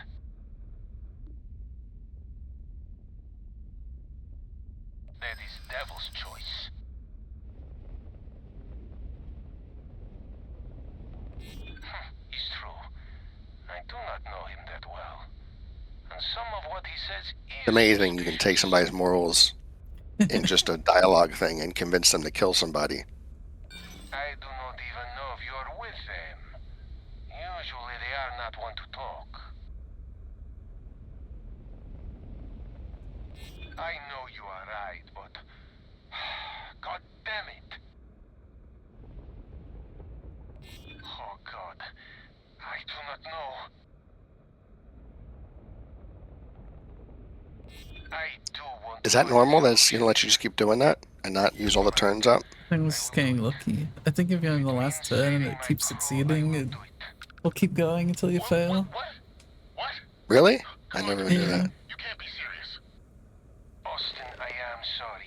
That is Devil's choice. It's true. I do not know him that well. And some of what he says It's amazing you can take somebody's morals in just a dialogue thing and convince them to kill somebody. I do not even know if you are with them. Usually they are not one to talk. I know you are right, but... God damn it! Oh God, I do not know. I do want Is that normal? That's gonna let you just keep doing that and not use all the turns up? I was just getting lucky. I think if you're in the last turn and it keeps succeeding, it will keep going until you fail. Really? I never knew that. You can't be serious. Austin, I am sorry.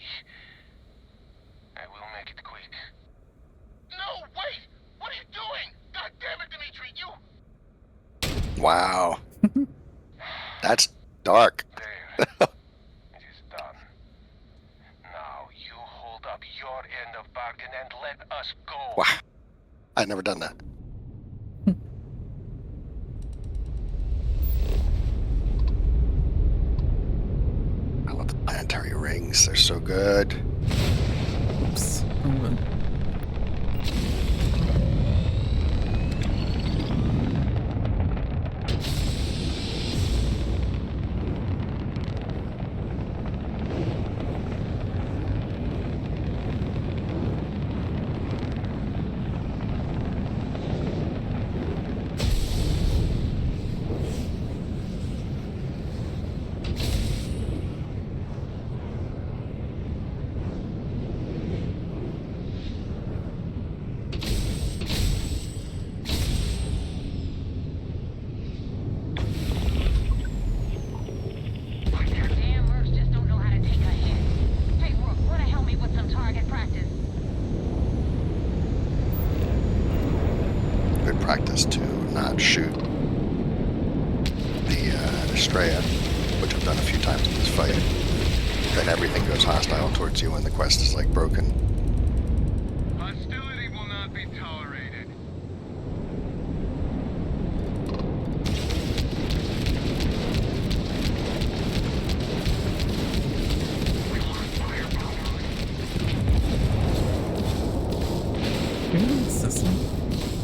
I will make it quick. No, wait! What are you doing? God damn it, Dimitri, you... Wow. That's dark. There. It is done. Now you hold up your end of bargain and let us go. Wow. I've never done that. I love the planetary rings. They're so good. Oops. Practice to not shoot the Estrella, which I've done a few times in this fight. Then everything goes hostile towards you and the quest is like broken. Hostility will not be tolerated. derelicts system?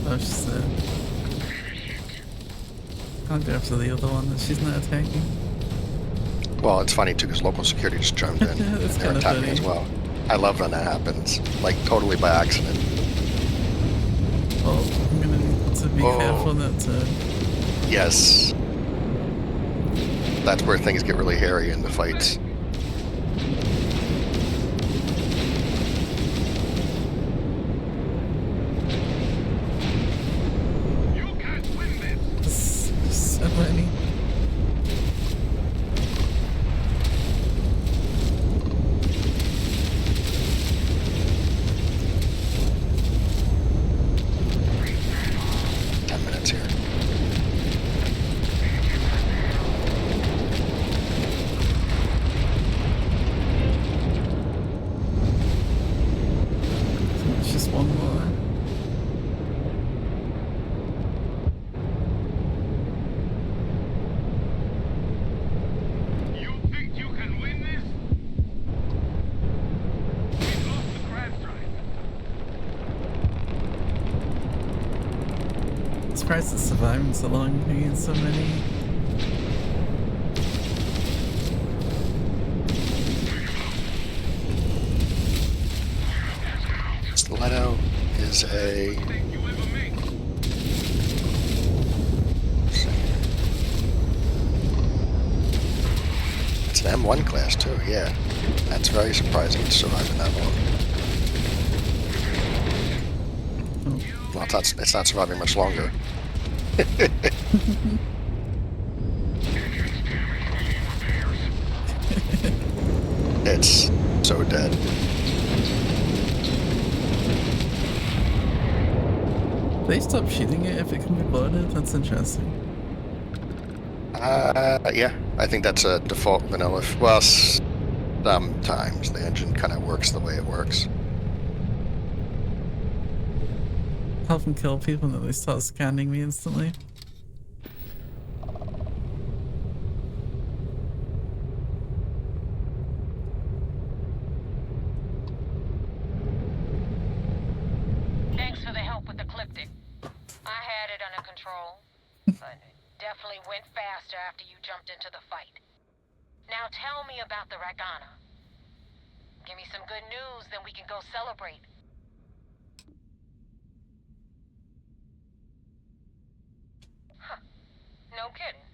Oh, she's there. I'll go after the other one that she's not attacking. Well, it's funny too because local security just jumped in and That's they're kinda attacking funny. as well. I love when that happens, like totally by accident. Oh, I'm gonna need to be careful not to... Yes. That's where things get really hairy in the fights. So many. It's just one more. I'm surprised it's surviving so long against so many. Stiletto is a... It's an M1 class too, yeah. That's very surprising it's surviving that long. Well, it's not surviving much longer. It's so dead. They stop shooting it if it can be boarded? That's interesting. Yeah, I think that's a default vanilla. Well, sometimes the engine kind of works the way it works. Help them kill people and then they start scanning me instantly. Thanks for the help with the Cliptic. I had it under control, but it definitely went faster after you jumped into the fight. Now tell me about the Ragana. Give me some good news, then we can go celebrate. Huh. No kidding.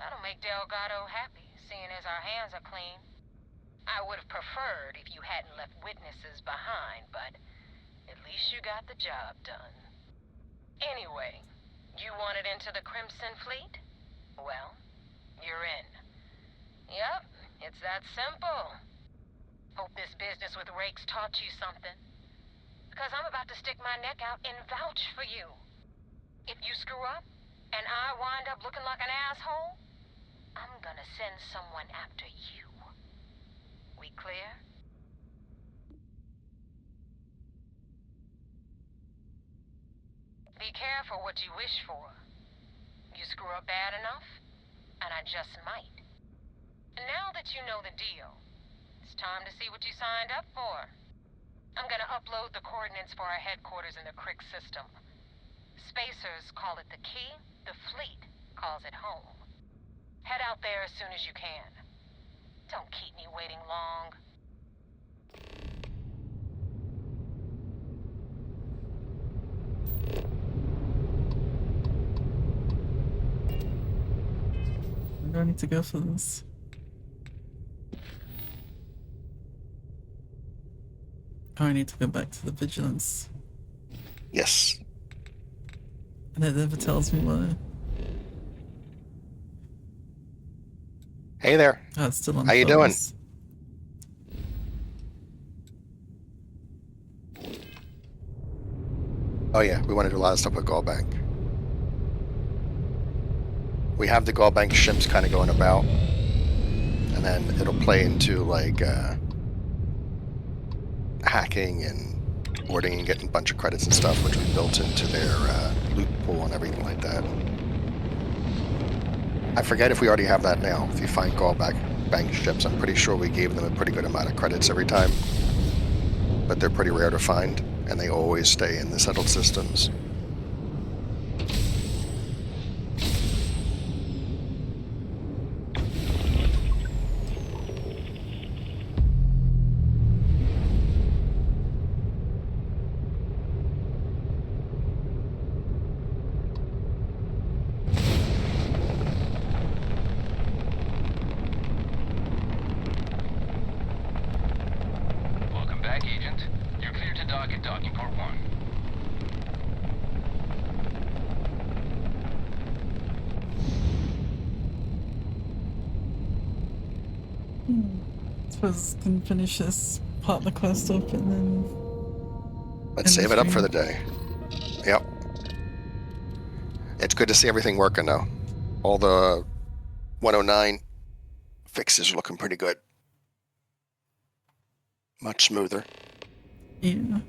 That'll make Delgado happy, seeing as our hands are clean. I would have preferred if you hadn't left witnesses behind, but at least you got the job done. Anyway, you wanted into the Crimson Fleet? Well, you're in. Yep, it's that simple. Hope this business with Rakes taught you something. Because I'm about to stick my neck out and vouch for you. If you screw up, and I wind up looking like an asshole, I'm gonna send someone after you. We clear? Be careful what you wish for. You screw up bad enough, and I just might. And now that you know the deal, it's time to see what you signed up for. I'm gonna upload the coordinates for our headquarters in the Crick system. Spacers call it the key, the fleet calls it home. Head out there as soon as you can. Don't keep me waiting long. Where do I need to go for this? Oh, I need to go back to the vigilance. Yes. And it never tells me why. Hey there. Oh, it's still on. How you doing? pause. Oh yeah, we want to do a lot of stuff with Gallbank. We have the Gallbank ships kind of going about, and then it'll play into like hacking and boarding and getting a bunch of credits and stuff, which we built into their loot pool and everything like that. I forget if we already have that now. If you find Gallbank ships, I'm pretty sure we gave them a pretty good amount of credits every time, but they're pretty rare to find, and they always stay in the settled systems. Welcome back, Agent. You're clear to dock at docking port 1. Suppose can finish this, pop the quest up, and then. Let's save it up for the day. Yep. It's good to see everything working now. All the 109 fixes are looking pretty good. Much smoother. Yeah.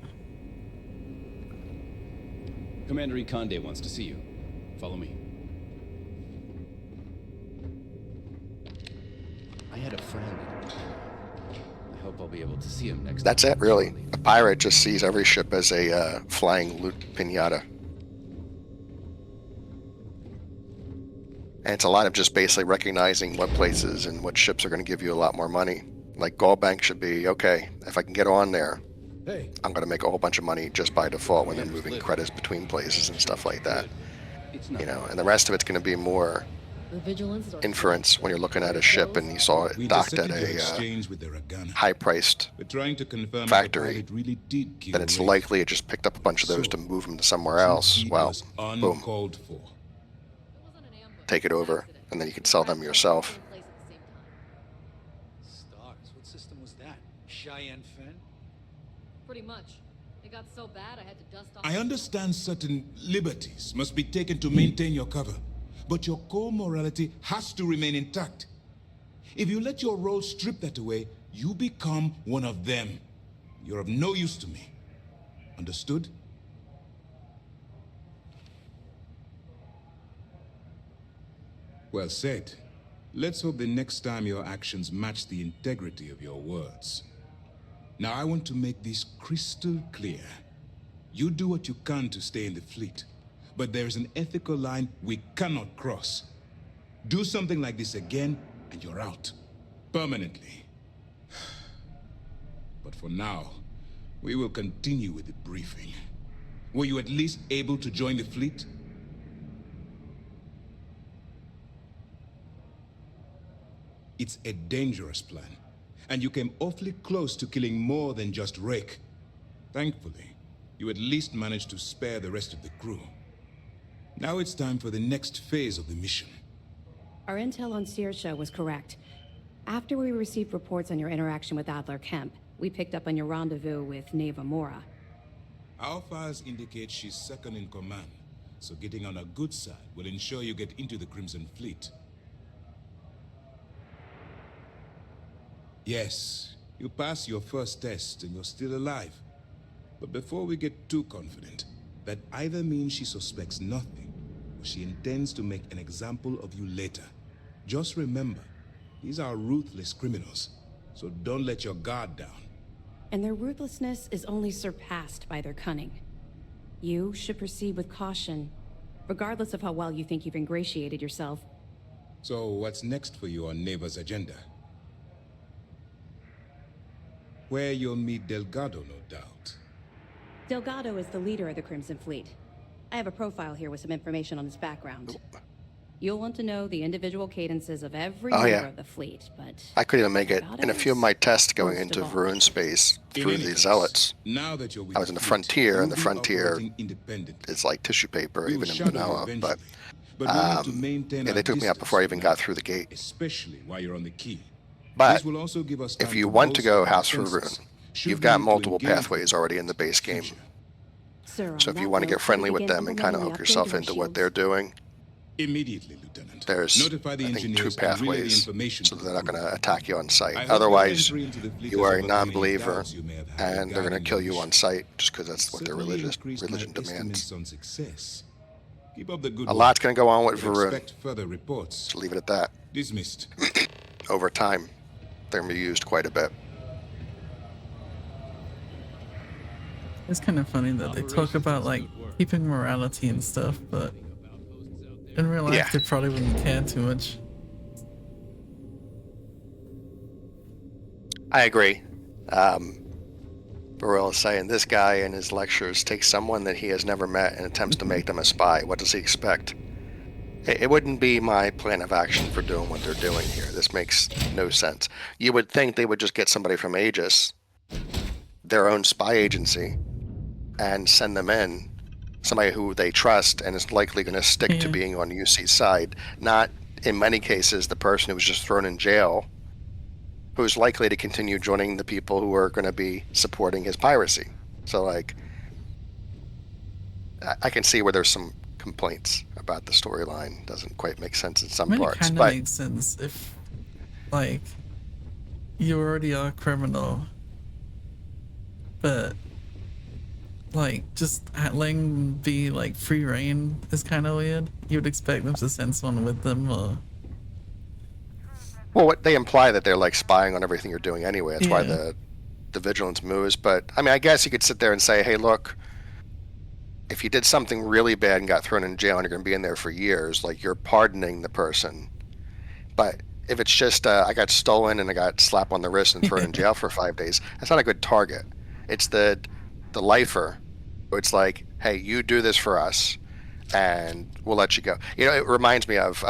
Commander Ikonde wants to see you. Follow me. I had a friend. I hope I'll be able to see him next That's time. it, really. A pirate just sees every ship as a flying loot pinata. And it's a lot of just basically recognizing what places and what ships are going to give you a lot more money. Like Gallbank should be, okay, if I can get on there, Hey. I'm going to make a whole bunch of money just by default when they're moving credits between places and stuff like that. You know, and the rest of it's going to be more inference when you're looking at a ship and you saw it docked at a high-priced factory, then it's likely it just picked up a bunch of those to move them to somewhere else. Well, boom. Take it over, and then you can sell them yourself. Stars, what system was that? Cheyenne Fen? Pretty much. It got so bad I had to dust off. I understand certain liberties must be taken to maintain your cover, but your core morality has to remain intact. If you let your role strip that away, you become one of them. You're of no use to me. Understood? Well said. Let's hope the next time your actions match the integrity of your words. Now I want to make this crystal clear. You do what you can to stay in the fleet, but there's an ethical line we cannot cross. Do something like this again, and you're out. Permanently. But for now, we will continue with the briefing. Were you at least able to join the fleet? It's a dangerous plan, and you came awfully close to killing more than just Rake. Thankfully, you at least managed to spare the rest of the crew. Now it's time for the next phase of the mission. Our intel on Saoirse was correct. After we received reports on your interaction with Adler Kemp, we picked up on your rendezvous with Neva Mora. Our files indicate she's second in command, so getting on her good side will ensure you get into the Crimson Fleet. Yes, you passed your first test and you're still alive. But before we get too confident, that either means she suspects nothing, or she intends to make an example of you later. Just remember, these are ruthless criminals, so don't let your guard down. And their ruthlessness is only surpassed by their cunning. You should proceed with caution, regardless of how well you think you've ingratiated yourself. So what's next for you on Neva's agenda? Where you'll meet Delgado, no doubt. Delgado is the leader of the Crimson Fleet. I have a profile here with some information on his background. You'll want to know the individual cadences of every member of the fleet, but... I couldn't even make it in a few of my tests going into Varun space through the Zealots. Now that you're with I was in the Frontier, and the Frontier is like tissue paper, even in vanilla, but yeah, they took me out before I even got through the gate. Especially while you're on the key. But if you want to go House Varun, you've got multiple pathways already in the base game. So if you want to get friendly with them and kind of hook yourself into what they're doing, immediately, Lieutenant. There's, I think, 2 pathways, so they're not going to attack you on sight. Otherwise, you are a non-believer, and they're going to kill you on sight, just because that's what their religion demands. A lot's going to go on with Varun. So leave it at that. Dismissed. Over time, they're going to be used quite a bit. It's kind of funny that they talk about like keeping morality and stuff, but in real life they probably wouldn't care too much. I agree. Burrell is saying this guy in his lectures takes someone that he has never met and attempts to make them a spy. What does he expect? It wouldn't be my plan of action for doing what they're doing here. This makes no sense. You would think they would just get somebody from Aegis, their own spy agency, and send them in, somebody who they trust and is likely going to stick to being on UC's side, not, in many cases, the person who was just thrown in jail, who's likely to continue joining the people who are going to be supporting his piracy. So, like, I can see where there's some complaints about the storyline. Doesn't quite make sense in some parts. It kind of makes sense if, like, you already are a criminal, but, like, just letting them be, like, free reign is kind of weird. You would expect them to send someone with them, or... Well, what they imply that they're like spying on everything you're doing anyway. That's why the vigilance moves. But I mean, I guess you could sit there and say, hey, look, if you did something really bad and got thrown in jail and you're going to be in there for years, like you're pardoning the person. But if it's just I got stolen and I got slapped on the wrist and thrown in jail for 5 days, that's not a good target. It's the lifer. It's like, hey, you do this for us, and we'll let you go. You know, it reminds me of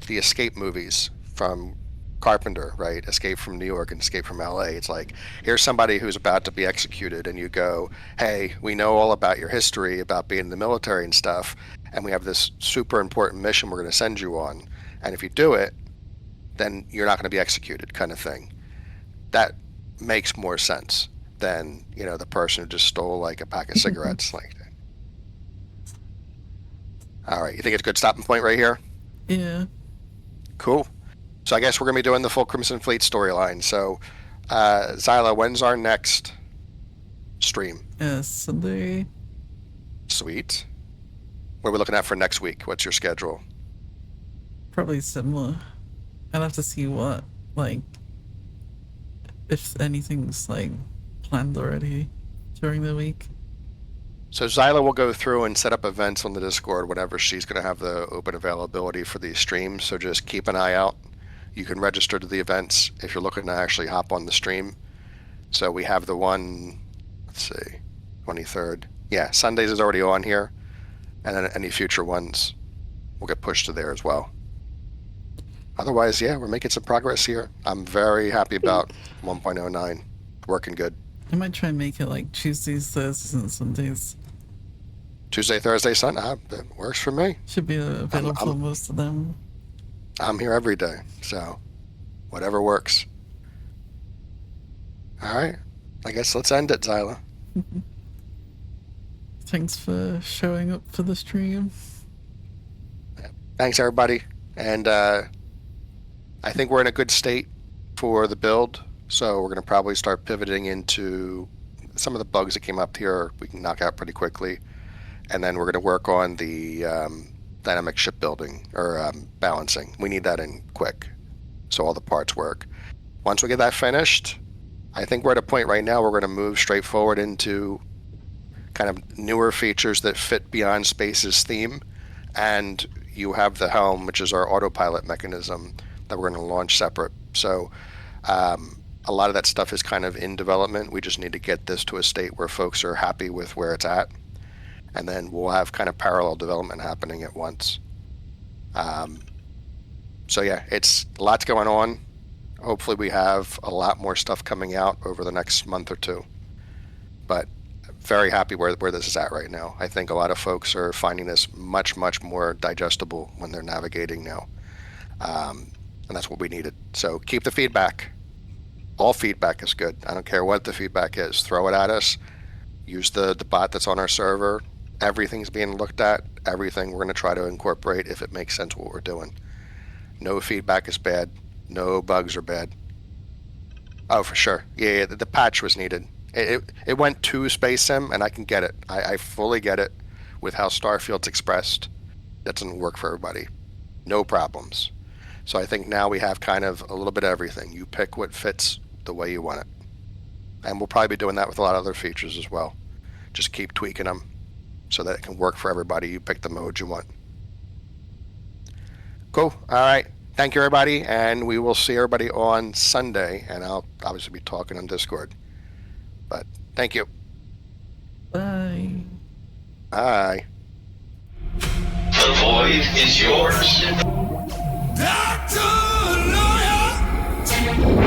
the Escape movies from Carpenter, right? Escape from New York and Escape from LA. It's like, here's somebody who's about to be executed, and you go, hey, we know all about your history, about being in the military and stuff, and we have this super important mission we're going to send you on, and if you do it, then you're not going to be executed, kind of thing. That makes more sense than, you know, the person who just stole like a pack of cigarettes. Like that. All right, you think it's a good stopping point right here? Yeah. Cool. So I guess we're going to be doing the full Crimson Fleet storyline. So, Zyla, when's our next stream? Sunday. Sweet. What are we looking at for next week? What's your schedule? Probably similar. I'd have to see what, like, if anything's, like, planned already during the week. So Zyla will go through and set up events on the Discord whenever she's going to have the open availability for these streams. So just keep an eye out. You can register to the events if you're looking to actually hop on the stream. So we have the one, let's see, 23rd. Yeah, Sundays is already on here. And then any future ones will get pushed to there as well. Otherwise, yeah, we're making some progress here. I'm very happy about 1.09. Working good. I might try and make it like Tuesdays, Thursdays, and Sundays. Tuesday, Thursday, Sunday. That works for me. Should be available for most of them. I'm here every day, so whatever works. All right. I guess let's end it, Zyla. Thanks for showing up for the stream. Thanks, everybody. And I think we're in a good state for the build, so we're going to probably start pivoting into some of the bugs that came up here we can knock out pretty quickly. And then we're going to work on the dynamic shipbuilding or balancing. We need that in quick so all the parts work. Once we get that finished, I think we're at a point right now we're going to move straight forward into kind of newer features that fit Beyond Space's theme. And you have the helm, which is our autopilot mechanism that we're going to launch separate. So a lot of that stuff is kind of in development. We just need to get this to a state where folks are happy with where it's at. And then we'll have kind of parallel development happening at once. So yeah, it's lots going on. Hopefully we have a lot more stuff coming out over the next month or two. But very happy where this is at right now. I think a lot of folks are finding this much, much more digestible when they're navigating now. And that's what we needed. So keep the feedback. All feedback is good. I don't care what the feedback is. Throw it at us. Use the bot that's on our server. Everything's being looked at. Everything we're going to try to incorporate if it makes sense what we're doing. No feedback is bad. No bugs are bad. Oh, for sure. Yeah, the patch was needed. It went to Space Sim, and I can get it. I fully get it with how Starfield's expressed. That doesn't work for everybody. No problems. So I think now we have kind of a little bit of everything. You pick what fits the way you want it. And we'll probably be doing that with a lot of other features as well. just keep tweaking them so that it can work for everybody. You pick the mode you want. Cool. All right. Thank you, everybody, and we will see everybody on Sunday, and I'll obviously be talking on Discord. But thank you. Bye. Bye. The void is yours. Doctor, lawyer.